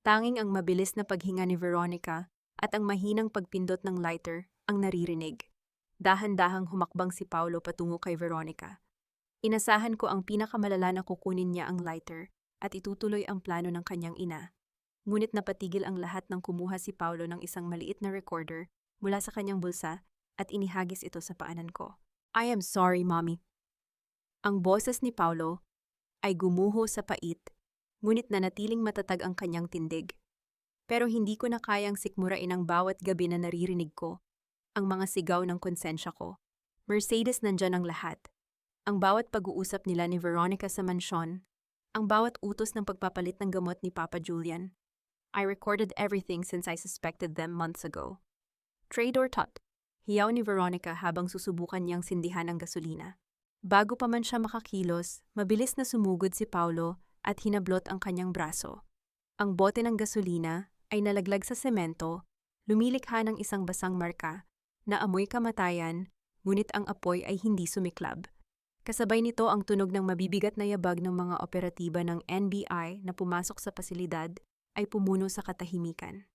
Tanging ang mabilis na paghinga ni Veronica at ang mahinang pagpindot ng lighter ang naririnig. Dahan-dahang humakbang si Paulo patungo kay Veronica. Inasahan ko ang pinakamalala na kukunin niya ang lighter at itutuloy ang plano ng kanyang ina. Ngunit napatigil ang lahat nang kumuha si Paulo ng isang maliit na recorder mula sa kanyang bulsa at inihagis ito sa paanan ko. I am sorry, Mommy. Ang boses ni Paulo ay gumuho sa pait, ngunit nanatiling matatag ang kanyang tindig. Pero hindi ko na kayang sikmurain ang bawat gabi na naririnig ko, ang mga sigaw ng konsensya ko. Mercedes, nandyan ang lahat. Ang bawat pag-uusap nila ni Veronica sa mansyon, ang bawat utos ng pagpapalit ng gamot ni Papa Julian. I recorded everything since I suspected them months ago. Trade or tot? Hiyaw ni Veronica habang susubukan niyang sindihan ang gasolina. Bago pa man siya makakilos, mabilis na sumugod si Paulo at hinablot ang kanyang braso. Ang bote ng gasolina ay nalaglag sa semento, lumilikha ng isang basang marka na amoy kamatayan, ngunit ang apoy ay hindi sumiklab. Kasabay nito ang tunog ng mabibigat na yabag ng mga operatiba ng NBI na pumasok sa pasilidad ay pumuno sa katahimikan.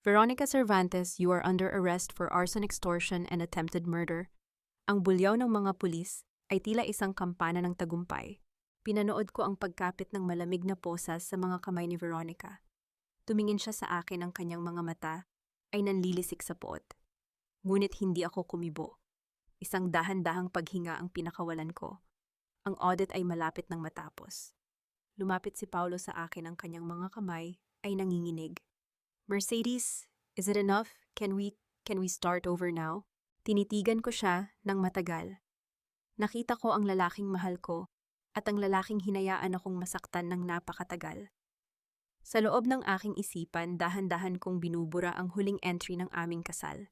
Veronica Cervantes, you are under arrest for arson, extortion, and attempted murder. Ang bulyaw ng mga pulis ay tila isang kampana ng tagumpay. Pinanood ko ang pagkapit ng malamig na posas sa mga kamay ni Veronica. Tumingin siya sa akin, ang kanyang mga mata ay nanlilisik sa puot. Ngunit hindi ako kumibo. Isang dahan-dahang paghinga ang pinakawalan ko. Ang audit ay malapit nang matapos. Lumapit si Paulo sa akin, ang kanyang mga kamay ay nanginginig. Mercedes, is it enough? Can we start over now? Tinitigan ko siya ng matagal. Nakita ko ang lalaking mahal ko at ang lalaking hinayaan akong masaktan ng napakatagal. Sa loob ng aking isipan, dahan-dahan kong binubura ang huling entry ng aming kasal.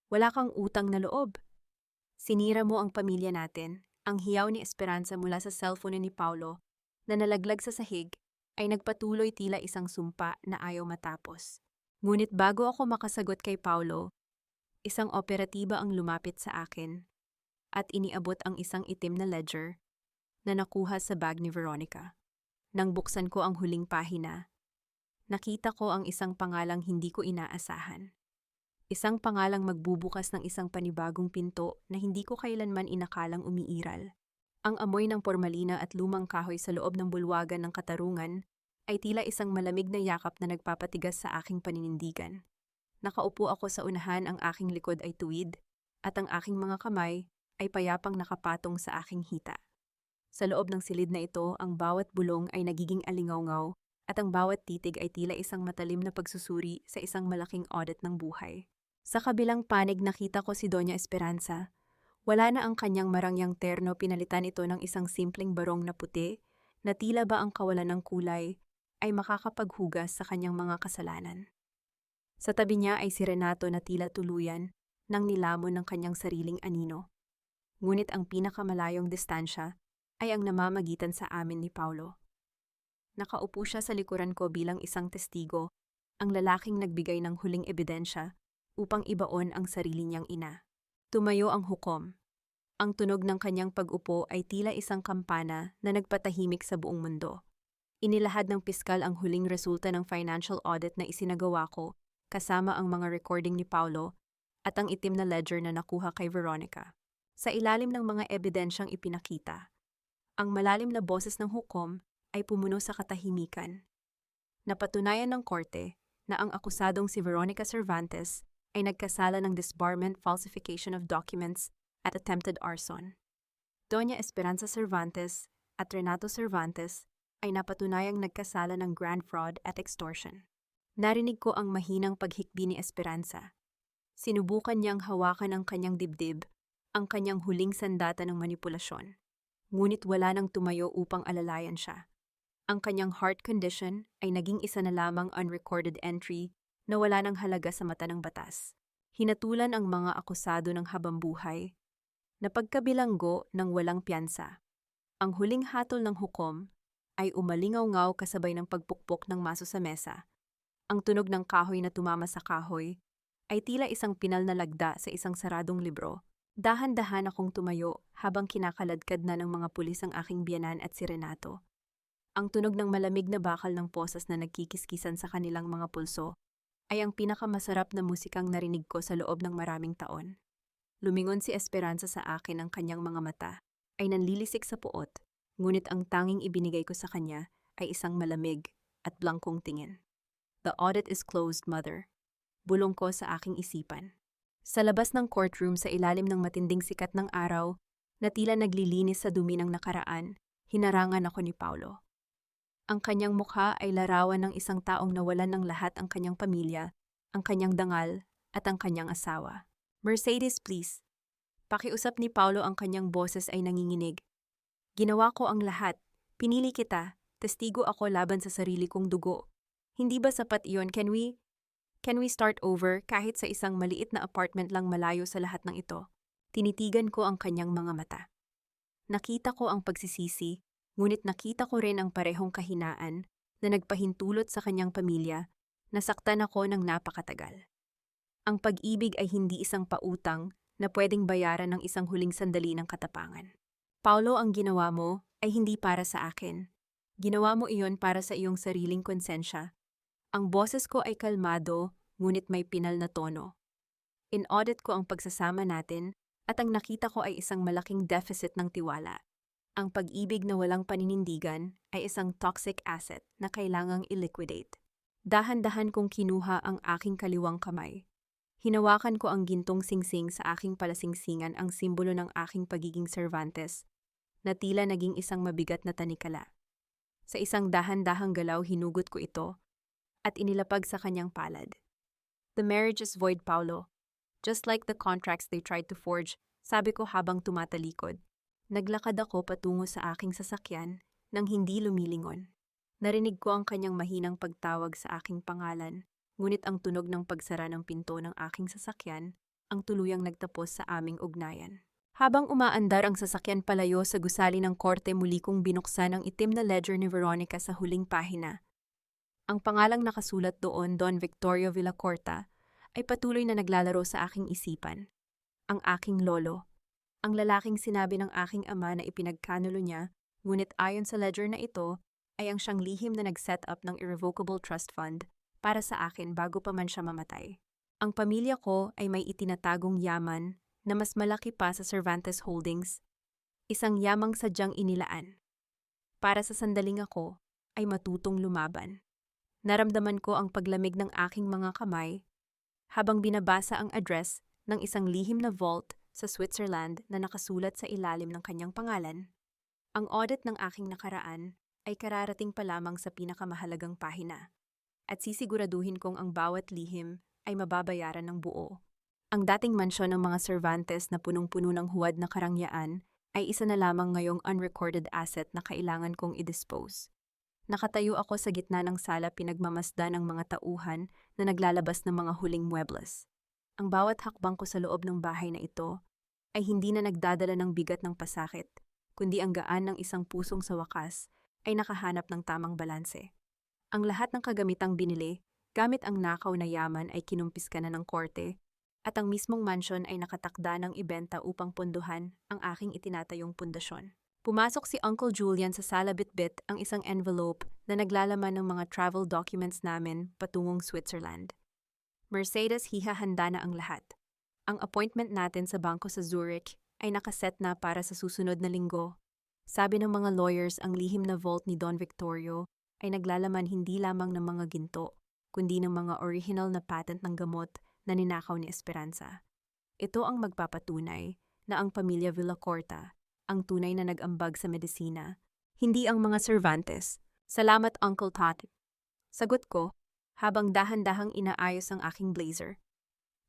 Wala kang utang na loob. Sinira mo ang pamilya natin. Ang hiyaw ni Esperanza mula sa cellphone ni Paulo na nalaglag sa sahig ay nagpatuloy, tila isang sumpa na ayaw matapos. Ngunit bago ako makasagot kay Paulo, isang operatiba ang lumapit sa akin at iniabot ang isang itim na ledger na nakuha sa bag ni Veronica. Nang buksan ko ang huling pahina, nakita ko ang isang pangalang hindi ko inaasahan. Isang pangalang magbubukas ng isang panibagong pinto na hindi ko kailanman inakalang umiiral. Ang amoy ng pormalina at lumang kahoy sa loob ng bulwagan ng katarungan ay tila isang malamig na yakap na nagpapatigas sa aking paninindigan. Nakaupo ako sa unahan, ang aking likod ay tuwid, at ang aking mga kamay ay payapang nakapatong sa aking hita. Sa loob ng silid na ito, ang bawat bulong ay nagiging alingawngaw, at ang bawat titig ay tila isang matalim na pagsusuri sa isang malaking audit ng buhay. Sa kabilang panig nakita ko si Doña Esperanza. Wala na ang kanyang marangyang terno, pinalitan ito ng isang simpleng barong na puti na tila ba ang kawalan ng kulay ay makakapaghugas sa kanyang mga kasalanan. Sa tabi niya ay si Renato na tila tuluyan nang nilamon ng kanyang sariling anino. Ngunit ang pinakamalayong distansya ay ang namamagitan sa amin ni Paulo. Nakaupo siya sa likuran ko bilang isang testigo, ang lalaking nagbigay ng huling ebidensya upang ibaon ang sarili niyang ina. Tumayo ang hukom. Ang tunog ng kanyang pag-upo ay tila isang kampana na nagpatahimik sa buong mundo. Inilahad ng piskal ang huling resulta ng financial audit na isinagawa ko, kasama ang mga recording ni Paulo at ang itim na ledger na nakuha kay Veronica. Sa ilalim ng mga ebidensyang ipinakita, ang malalim na boses ng hukom ay pumuno sa katahimikan. Napatunayan ng korte na ang akusadong si Veronica Cervantes ay nagkasala ng disbarment, falsification of documents at attempted arson. Doña Esperanza Cervantes at Renato Cervantes ay napatunayang nagkasala ng grand fraud at extortion. Narinig ko ang mahinang paghikbi ni Esperanza. Sinubukan niyang hawakan ang kanyang dibdib, ang kanyang huling sandata ng manipulasyon. Ngunit wala nang tumayo upang alalayan siya. Ang kanyang heart condition ay naging isa na lamang unrecorded entry na wala nang halaga sa mata ng batas. Hinatulan ang mga akusado ng habambuhay na pagkabilanggo ng walang piyansa. Ang huling hatol ng hukom ay umalingaw-ngaw kasabay ng pagpukpok ng maso sa mesa. Ang tunog ng kahoy na tumama sa kahoy ay tila isang pinal na lagda sa isang saradong libro. Dahan-dahan akong tumayo habang kinakaladkad na ng mga pulis ang aking biyanan at si Renato. Ang tunog ng malamig na bakal ng posas na nagkikiskisan sa kanilang mga pulso ay ang pinakamasarap na musikang narinig ko sa loob ng maraming taon. Lumingon si Esperanza sa akin, ang kanyang mga mata ay nanlilisik sa puot, ngunit ang tanging ibinigay ko sa kanya ay isang malamig at blangkong tingin. "The audit is closed, mother." Bulong ko sa aking isipan. Sa labas ng courtroom sa ilalim ng matinding sikat ng araw na tila naglilinis sa dumi ng nakaraan, hinarangan ako ni Paulo. Ang kanyang mukha ay larawan ng isang taong nawalan ng lahat, ang kanyang pamilya, ang kanyang dangal, at ang kanyang asawa. "Mercedes, please." Pakiusap ni Paulo, ang kanyang boses ay nanginginig. "Ginawa ko ang lahat. Pinili kita. Testigo ako laban sa sarili kong dugo. Hindi ba sapat iyon? Can we start over kahit sa isang maliit na apartment lang malayo sa lahat ng ito?" Tinitigan ko ang kanyang mga mata. Nakita ko ang pagsisisi, ngunit nakita ko rin ang parehong kahinaan na nagpahintulot sa kanyang pamilya. Nasaktan ako ng napakatagal. Ang pag-ibig ay hindi isang pautang na pwedeng bayaran ng isang huling sandali ng katapangan. "Paulo, ang ginawa mo ay hindi para sa akin. Ginawa mo iyon para sa iyong sariling konsensya." Ang boses ko ay kalmado, ngunit may pinal na tono. In-audit ko ang pagsasama natin at ang nakita ko ay isang malaking deficit ng tiwala. Ang pag-ibig na walang paninindigan ay isang toxic asset na kailangang i-liquidate. Dahan-dahan kong kinuha ang aking kaliwang kamay. Hinawakan ko ang gintong singsing sa aking palasingsingan, ang simbolo ng aking pagiging Cervantes, na tila naging isang mabigat na tanikala. Sa isang dahan-dahang galaw, hinugot ko ito at inilapag sa kanyang palad. "The marriage is void, Paulo. Just like the contracts they tried to forge," sabi ko habang tumatalikod. Naglakad ako patungo sa aking sasakyan nang hindi lumilingon. Narinig ko ang kanyang mahinang pagtawag sa aking pangalan, ngunit ang tunog ng pagsara ng pinto ng aking sasakyan ang tuluyang nagtapos sa aming ugnayan. Habang umaandar ang sasakyan palayo sa gusali ng korte, muli kong binuksan ang itim na ledger ni Veronica sa huling pahina. Ang pangalang nakasulat doon, Don Victorio Villacorta, ay patuloy na naglalaro sa aking isipan. Ang aking lolo. Ang lalaking sinabi ng aking ama na ipinagkanulo niya, ngunit ayon sa ledger na ito, ay ang siyang lihim na nag-set up ng irrevocable trust fund para sa akin bago pa man siya mamatay. Ang pamilya ko ay may itinatagong yaman na mas malaki pa sa Cervantes Holdings, isang yamang sadyang inilaan. Para sa sandaling ako ay matutong lumaban. Naramdaman ko ang paglamig ng aking mga kamay habang binabasa ang address ng isang lihim na vault sa Switzerland na nakasulat sa ilalim ng kanyang pangalan. Ang audit ng aking nakaraan ay kararating pa lamang sa pinakamahalagang pahina at sisiguraduhin kong ang bawat lihim ay mababayaran ng buo. Ang dating mansyon ng mga Cervantes na punong-puno ng huwad na karangyaan ay isa na lamang ngayong unrecorded asset na kailangan kong i-dispose. Nakatayo ako sa gitna ng sala, pinagmamasdan ng mga tauhan na naglalabas ng mga huling muebles. Ang bawat hakbang ko sa loob ng bahay na ito ay hindi na nagdadala ng bigat ng pasakit, kundi ang gaan ng isang pusong sa wakas ay nakahanap ng tamang balanse. Ang lahat ng kagamitang binili gamit ang nakaw na yaman ay kinumpiska na ng korte, at ang mismong mansyon ay nakatakda ng ibenta upang pondohan ang aking itinatayong pundasyon. Pumasok si Uncle Julian sa sala, bitbit ang isang envelope na naglalaman ng mga travel documents namin patungong Switzerland. "Mercedes, hihahanda na ang lahat. Ang appointment natin sa bangko sa Zurich ay nakaset na para sa susunod na linggo." Sabi ng mga lawyers, ang lihim na vault ni Don Victorio ay naglalaman hindi lamang ng mga ginto, kundi ng mga original na patent ng gamot na ninakaw ni Esperanza. Ito ang magpapatunay na ang pamilya Villacorta ang tunay na nag-ambag sa medisina, hindi ang mga Cervantes. Salamat, Uncle Tot. Sagot ko, habang dahan-dahang inaayos ang aking blazer.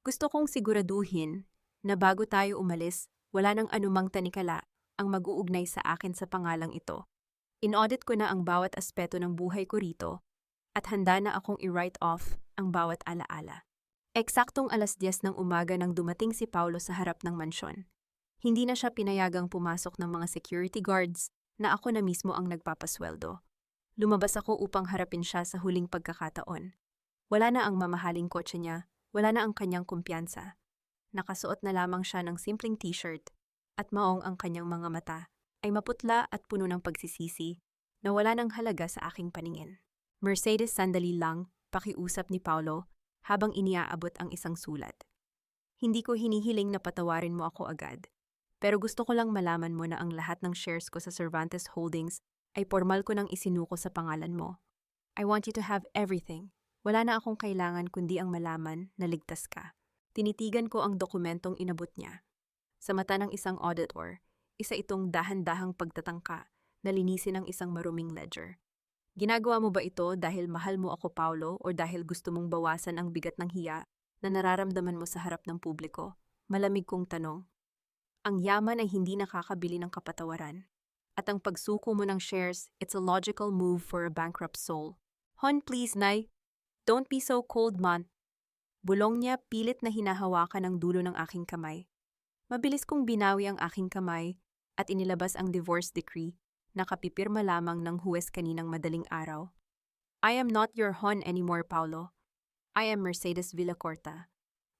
Gusto kong siguraduhin na bago tayo umalis, wala nang anumang tanikala ang mag-uugnay sa akin sa pangalang ito. In-audit ko na ang bawat aspeto ng buhay ko rito at handa na akong i-write off ang bawat alaala. Eksaktong 10:00 ng umaga nang dumating si Paulo sa harap ng mansyon. Hindi na siya pinayagang pumasok ng mga security guards na ako na mismo ang nagpapasweldo. Lumabas ako upang harapin siya sa huling pagkakataon. Wala na ang mamahaling kotse niya, wala na ang kanyang kumpiyansa. Nakasuot na lamang siya ng simpleng t-shirt at maong ang kanyang mga mata ay maputla at puno ng pagsisisi na wala ng halaga sa aking paningin. Mercedes, sandali lang, pakiusap ni Paulo habang iniaabot ang isang sulat. Hindi ko hinihiling na patawarin mo ako agad, pero gusto ko lang malaman mo na ang lahat ng shares ko sa Cervantes Holdings ay formal ko nang isinuko sa pangalan mo. I want you to have everything. Wala na akong kailangan kundi ang malaman na ligtas ka. Tinitigan ko ang dokumentong inabot niya. Sa mata ng isang auditor, isa itong dahan-dahang pagtatangka na linisin ang isang maruming ledger. Ginagawa mo ba ito dahil mahal mo ako, Paulo, o dahil gusto mong bawasan ang bigat ng hiya na nararamdaman mo sa harap ng publiko? Malamig kong tanong. Ang yaman ay hindi nakakabili ng kapatawaran. At ang pagsuko mo ng shares, it's a logical move for a bankrupt soul. Hon, please, Nay. Don't be so cold, man. Bulong niya, pilit na hinahawakan ang dulo ng aking kamay. Mabilis kong binawi ang aking kamay at inilabas ang divorce decree na kapipirma lamang ng huwes kaninang madaling araw. I am not your hon anymore, Paulo. I am Mercedes Villacorta.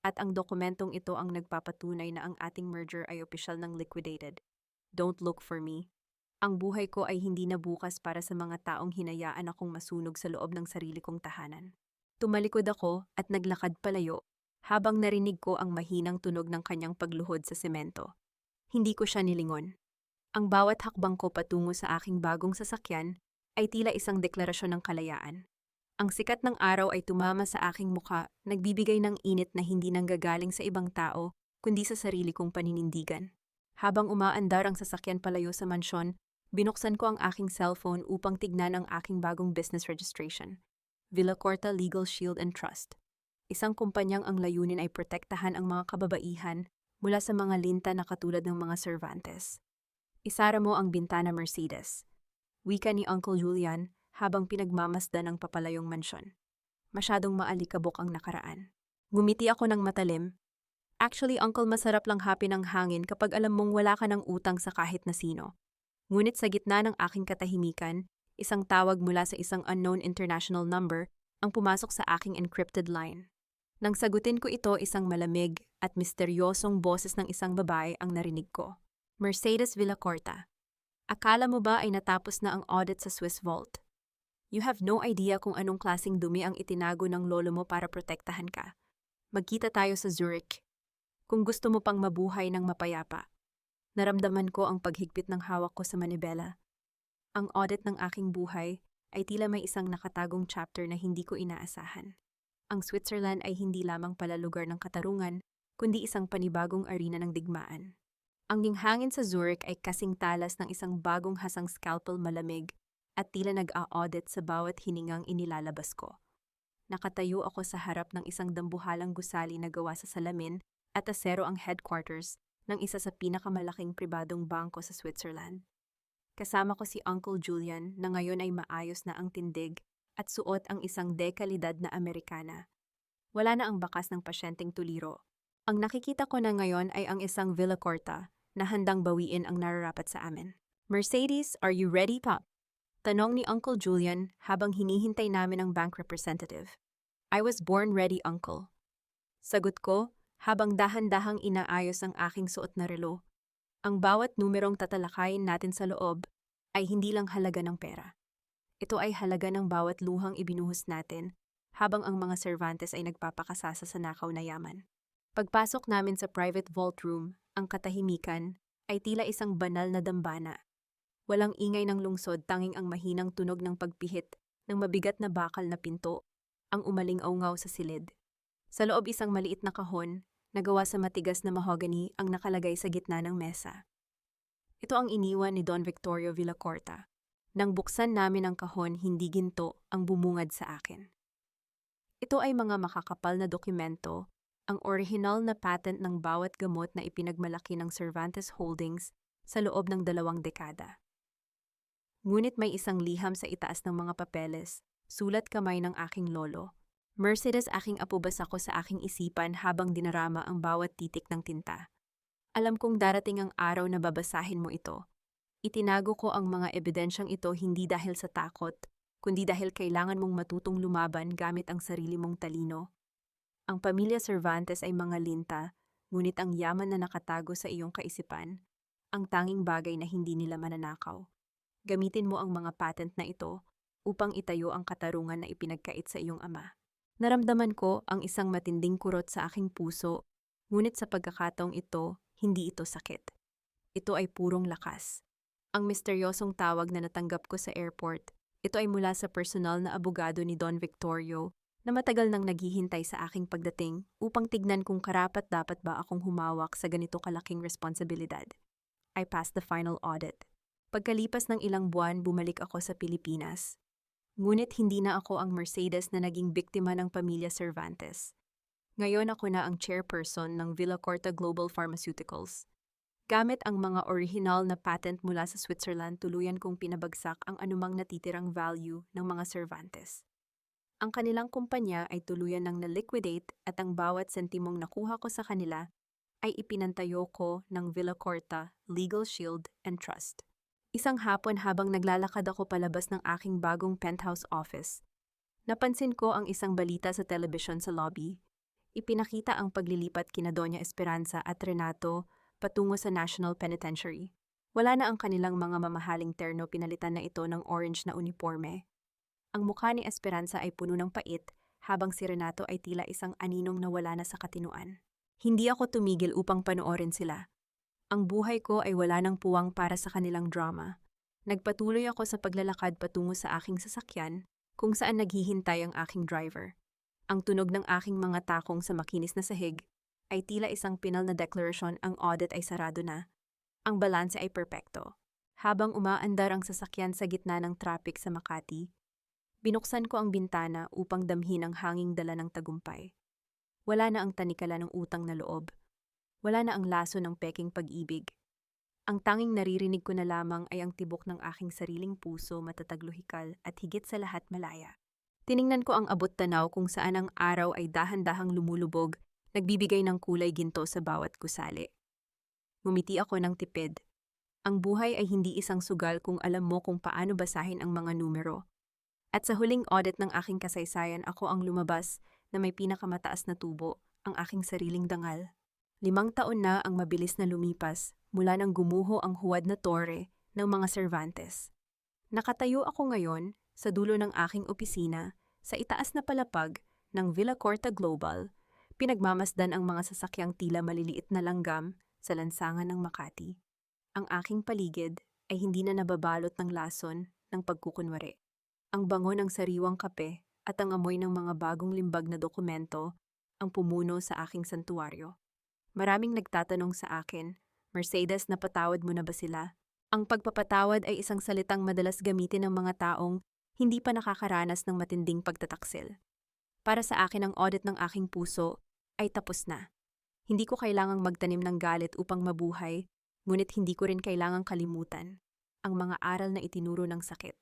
At ang dokumentong ito ang nagpapatunay na ang ating merger ay opisyal ng liquidated. Don't look for me. Ang buhay ko ay hindi na bukas para sa mga taong hinayaan akong masunog sa loob ng sarili kong tahanan. Tumalikod ako at naglakad palayo habang narinig ko ang mahinang tunog ng kanyang pagluhod sa semento. Hindi ko siya nilingon. Ang bawat hakbang ko patungo sa aking bagong sasakyan ay tila isang deklarasyon ng kalayaan. Ang sikat ng araw ay tumama sa aking mukha, nagbibigay ng init na hindi nanggagaling sa ibang tao, kundi sa sarili kong paninindigan. Habang umaandar ang sasakyan palayo sa mansyon, binuksan ko ang aking cellphone upang tignan ang aking bagong business registration. Villacorta Legal Shield and Trust. Isang kumpanyang ang layunin ay protektahan ang mga kababaihan mula sa mga linta na katulad ng mga Cervantes. Isara mo ang bintana, Mercedes. Wika ni Uncle Julian habang pinagmamasdan ang papalayong mansyon. Masyadong maalikabok ang nakaraan. Ngumiti ako ng matalim. Actually, Uncle, masarap lang hapin ang hangin kapag alam mong wala ka ng utang sa kahit na sino. Ngunit sa gitna ng aking katahimikan, isang tawag mula sa isang unknown international number ang pumasok sa aking encrypted line. Nang sagutin ko ito, isang malamig at misteryosong boses ng isang babae ang narinig ko. Mercedes Villacorta. Akala mo ba ay natapos na ang audit sa Swiss Vault? You have no idea kung anong klaseng dumi ang itinago ng lolo mo para protektahan ka. Magkita tayo sa Zurich. Kung gusto mo pang mabuhay ng mapayapa. Naramdaman ko ang paghigpit ng hawak ko sa manibela. Ang audit ng aking buhay ay tila may isang nakatagong chapter na hindi ko inaasahan. Ang Switzerland ay hindi lamang pala lugar ng katarungan, kundi isang panibagong arena ng digmaan. Ang hangin sa Zurich ay kasing talas ng isang bagong hasang scalpel malamig at tila nag-a-audit sa bawat hiningang inilalabas ko. Nakatayo ako sa harap ng isang dambuhalang gusali na gawa sa salamin at asero ang headquarters ng isa sa pinakamalaking pribadong bangko sa Switzerland. Kasama ko si Uncle Julian na ngayon ay maayos na ang tindig at suot ang isang dekalidad na Amerikana. Wala na ang bakas ng pasyenteng tuliro. Ang nakikita ko na ngayon ay ang isang Villacorta na handang bawiin ang nararapat sa amin. Mercedes, are you ready, Pop? Tanong ni Uncle Julian habang hinihintay namin ang bank representative. I was born ready, Uncle. Sagot ko habang dahan-dahang inaayos ang aking suot na relo. Ang bawat numerong tatalakayin natin sa loob ay hindi lang halaga ng pera. Ito ay halaga ng bawat luhang ibinuhos natin habang ang mga Cervantes ay nagpapakasasa sa nakaw na yaman. Pagpasok namin sa private vault room, ang katahimikan ay tila isang banal na dambana. Walang ingay ng lungsod, tanging ang mahinang tunog ng pagpihit ng mabigat na bakal na pinto ang umaling-awngaw sa silid. Sa loob isang maliit na kahon, na gawa sa matigas na mahogany ang nakalagay sa gitna ng mesa. Ito ang iniwan ni Don Victorio Villacorta. Nang buksan namin ang kahon, hindi ginto ang bumungad sa akin. Ito ay mga makakapal na dokumento, ang orihinal na patent ng bawat gamot na ipinagmalaki ng Cervantes Holdings sa loob ng 2 dekada. Ngunit may isang liham sa itaas ng mga papeles, sulat kamay ng aking lolo. Mercedes aking apubas ako sa aking isipan habang dinarama ang bawat titik ng tinta. Alam kong darating ang araw na babasahin mo ito. Itinago ko ang mga ebidensyang ito hindi dahil sa takot, kundi dahil kailangan mong matutong lumaban gamit ang sarili mong talino. Ang pamilya Cervantes ay mga linta, ngunit ang yaman na nakatago sa iyong kaisipan, ang tanging bagay na hindi nila mananakaw. Gamitin mo ang mga patent na ito upang itayo ang katarungan na ipinagkait sa iyong ama. Naramdaman ko ang isang matinding kurot sa aking puso, ngunit sa pagkakataong ito, hindi ito sakit. Ito ay purong lakas. Ang misteryosong tawag na natanggap ko sa airport, ito ay mula sa personal na abogado ni Don Victorio na matagal nang naghihintay sa aking pagdating upang tignan kung karapat-dapat ba akong humawak sa ganito kalaking responsibilidad. I passed the final audit. Pagkalipas ng ilang buwan, bumalik ako sa Pilipinas. Ngunit hindi na ako ang Mercedes na naging biktima ng pamilya Cervantes. Ngayon ako na ang chairperson ng Villacorta Global Pharmaceuticals. Gamit ang mga orihinal na patent mula sa Switzerland, tuluyan kong pinabagsak ang anumang natitirang value ng mga Cervantes. Ang kanilang kumpanya ay tuluyan ng na-liquidate at ang bawat sentimong nakuha ko sa kanila ay ipinantayo ko ng Villacorta Legal Shield and Trust. Isang hapon habang naglalakad ako palabas ng aking bagong penthouse office, napansin ko ang isang balita sa telebisyon sa lobby. Ipinakita ang paglilipat kina Doña Esperanza at Renato patungo sa National Penitentiary. Wala na ang kanilang mga mamahaling terno, pinalitan na ito ng orange na uniforme. Ang mukha ni Esperanza ay puno ng pait, habang si Renato ay tila isang aninong nawala na sa katinuan. Hindi ako tumigil upang panoorin sila. Ang buhay ko ay wala ng puwang para sa kanilang drama. Nagpatuloy ako sa paglalakad patungo sa aking sasakyan, kung saan naghihintay ang aking driver. Ang tunog ng aking mga takong sa makinis na sahig ay tila isang pinal na deklarasyon, ang audit ay sarado na. Ang balanse ay perpekto. Habang umaandar ang sasakyan sa gitna ng traffic sa Makati, binuksan ko ang bintana upang damhin ang hanging dala ng tagumpay. Wala na ang tanikala ng utang na loob. Wala na ang laso ng peking pag-ibig. Ang tanging naririnig ko na lamang ay ang tibok ng aking sariling puso, matatag, lohikal at higit sa lahat malaya. Tiningnan ko ang abot tanaw kung saan ang araw ay dahan-dahang lumulubog, nagbibigay ng kulay ginto sa bawat gusali. Ngumiti ako ng tipid. Ang buhay ay hindi isang sugal kung alam mo kung paano basahin ang mga numero. At sa huling audit ng aking kasaysayan, ako ang lumabas na may pinakamataas na tubo, ang aking sariling dangal. 5 taon na ang mabilis na lumipas mula nang gumuho ang huwad na tore ng mga Cervantes. Nakatayo ako ngayon sa dulo ng aking opisina sa itaas na palapag ng Villacorta Global, pinagmamasdan ang mga sasakyang tila maliliit na langgam sa lansangan ng Makati. Ang aking paligid ay hindi na nababalot ng lason ng pagkukunwari. Ang bango ng sariwang kape at ang amoy ng mga bagong limbag na dokumento ang pumuno sa aking santuwaryo. Maraming nagtatanong sa akin, Mercedes, napatawad mo na ba sila? Ang pagpapatawad ay isang salitang madalas gamitin ng mga taong hindi pa nakakaranas ng matinding pagtataksil. Para sa akin, ang audit ng aking puso ay tapos na. Hindi ko kailangang magtanim ng galit upang mabuhay, ngunit hindi ko rin kailangang kalimutan ang mga aral na itinuro ng sakit.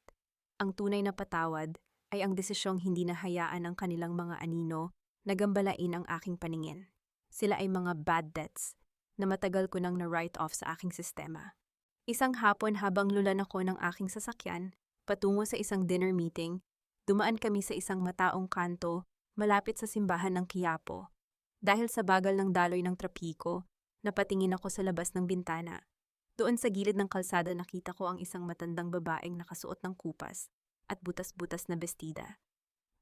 Ang tunay na patawad ay ang desisyong hindi nahayaan ng kanilang mga anino na gambalain ang aking paningin. Sila ay mga bad debts na matagal ko nang na-write off sa aking sistema. Isang hapon habang lulan ako ng aking sasakyan, patungo sa isang dinner meeting, dumaan kami sa isang mataong kanto malapit sa simbahan ng Quiapo. Dahil sa bagal ng daloy ng trapiko, napatingin ako sa labas ng bintana. Doon sa gilid ng kalsada nakita ko ang isang matandang babaeng nakasuot ng kupas at butas-butas na bestida.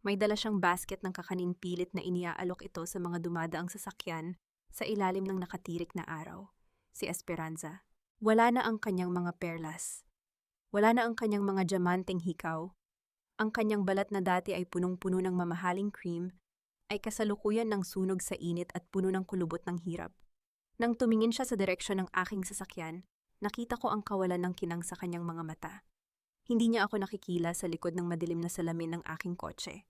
May dala siyang basket ng kakanin, pilit na iniaalok ito sa mga dumadaang sasakyan sa ilalim ng nakatirik na araw. Si Esperanza. Wala na ang kanyang mga perlas. Wala na ang kanyang mga diamanteng hikaw. Ang kanyang balat na dati ay punong-puno ng mamahaling cream ay kasalukuyan ng sunog sa init at puno ng kulubot ng hirap. Nang tumingin siya sa direksyon ng aking sasakyan, nakita ko ang kawalan ng kinang sa kanyang mga mata. Hindi niya ako nakikila sa likod ng madilim na salamin ng aking kotse.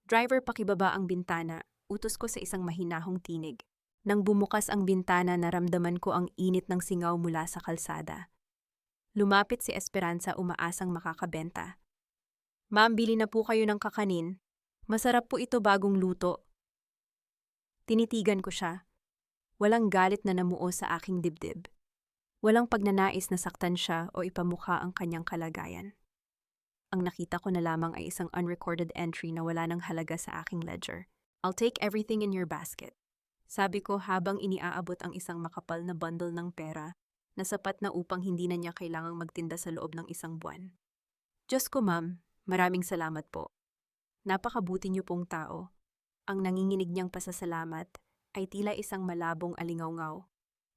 Driver, pakibaba ang bintana, utos ko sa isang mahinahong tinig. Nang bumukas ang bintana, naramdaman ko ang init ng singaw mula sa kalsada. Lumapit si Esperanza, umaasang makakabenta. Ma'am, bili na po kayo ng kakanin. Masarap po ito, bagong luto. Tinitigan ko siya. Walang galit na namuo sa aking dibdib. Walang pagnanais na saktan siya o ipamukha ang kanyang kalagayan. Ang nakita ko na lamang ay isang unrecorded entry na wala ng halaga sa aking ledger. I'll take everything in your basket. Sabi ko habang iniaabot ang isang makapal na bundle ng pera na sapat na upang hindi na niya kailangang magtinda sa loob ng isang buwan. Diyos ko, ma'am, maraming salamat po. Napakabuti niyo pong tao. Ang nanginginig niyang pasasalamat ay tila isang malabong alingawngaw.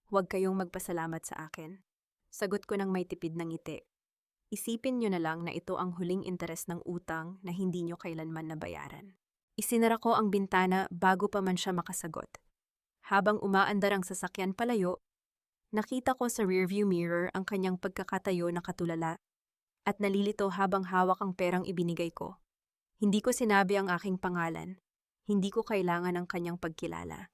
Huwag kayong magpasalamat sa akin. Sagot ko ng may tipid ng ngiti. Isipin niyo na lang na ito ang huling interes ng utang na hindi niyo kailanman nabayaran. Isinara ko ang bintana bago pa man siya makasagot. Habang umaandar ang sasakyan palayo, nakita ko sa rearview mirror ang kanyang pagkakatayo na katulala at nalilito habang hawak ang perang ibinigay ko. Hindi ko sinabi ang aking pangalan. Hindi ko kailangan ang kanyang pagkilala.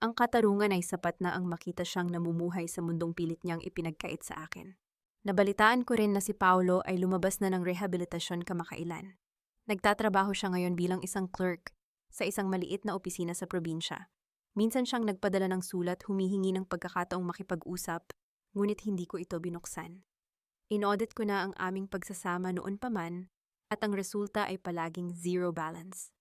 Ang katarungan ay sapat na ang makita siyang namumuhay sa mundong pilit niyang ipinagkait sa akin. Nabalitaan ko rin na si Paolo ay lumabas na ng rehabilitasyon kamakailan. Nagtatrabaho siya ngayon bilang isang clerk sa isang maliit na opisina sa probinsya. Minsan siyang nagpadala ng sulat, humihingi ng pagkakataong makipag-usap, ngunit hindi ko ito binuksan. In-audit ko na ang aming pagsasama noon pa man at ang resulta ay palaging zero balance.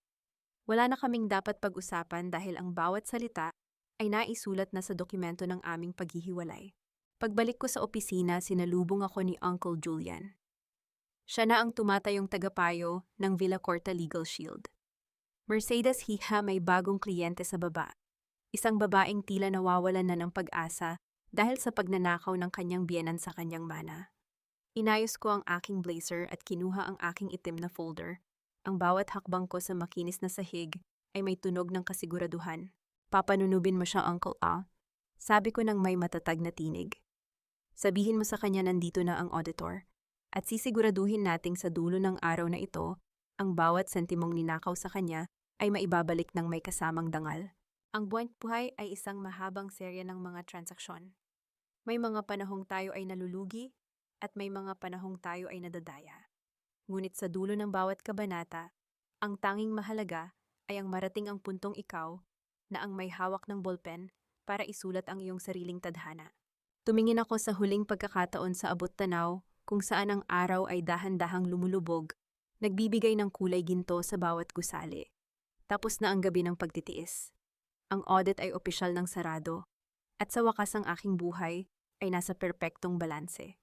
Wala na kaming dapat pag-usapan dahil ang bawat salita ay naisulat na sa dokumento ng aming paghihiwalay. Pagbalik ko sa opisina, sinalubong ako ni Uncle Julian. Siya na ang tumatayong tagapayo ng Villa Corta Legal Shield. Mercedes Hija may bagong kliyente sa baba. Isang babaeng tila nawawalan na ng pag-asa dahil sa pagnanakaw ng kanyang biyenan sa kanyang mana. Inayos ko ang aking blazer at kinuha ang aking itim na folder. Ang bawat hakbang ko sa makinis na sahig ay may tunog ng kasiguraduhan. Papanunubin mo siya, Uncle A. Sabi ko ng may matatag na tinig. Sabihin mo sa kanya nandito na ang auditor. At sisiguraduhin nating sa dulo ng araw na ito, ang bawat sentimong ninakaw sa kanya ay maibabalik ng may kasamang dangal. Ang buhay ay isang mahabang serya ng mga transaksyon. May mga panahong tayo ay nalulugi at may mga panahong tayo ay nadadaya. Ngunit sa dulo ng bawat kabanata, ang tanging mahalaga ay ang marating ang puntong ikaw na ang may hawak ng ballpen para isulat ang iyong sariling tadhana. Tumingin ako sa huling pagkakataon sa abot-tanaw kung saan ang araw ay dahan-dahang lumulubog, nagbibigay ng kulay ginto sa bawat gusali. Tapos na ang gabi ng pagtitiis. Ang audit ay opisyal ng sarado, at sa wakas ang aking buhay ay nasa perpektong balanse.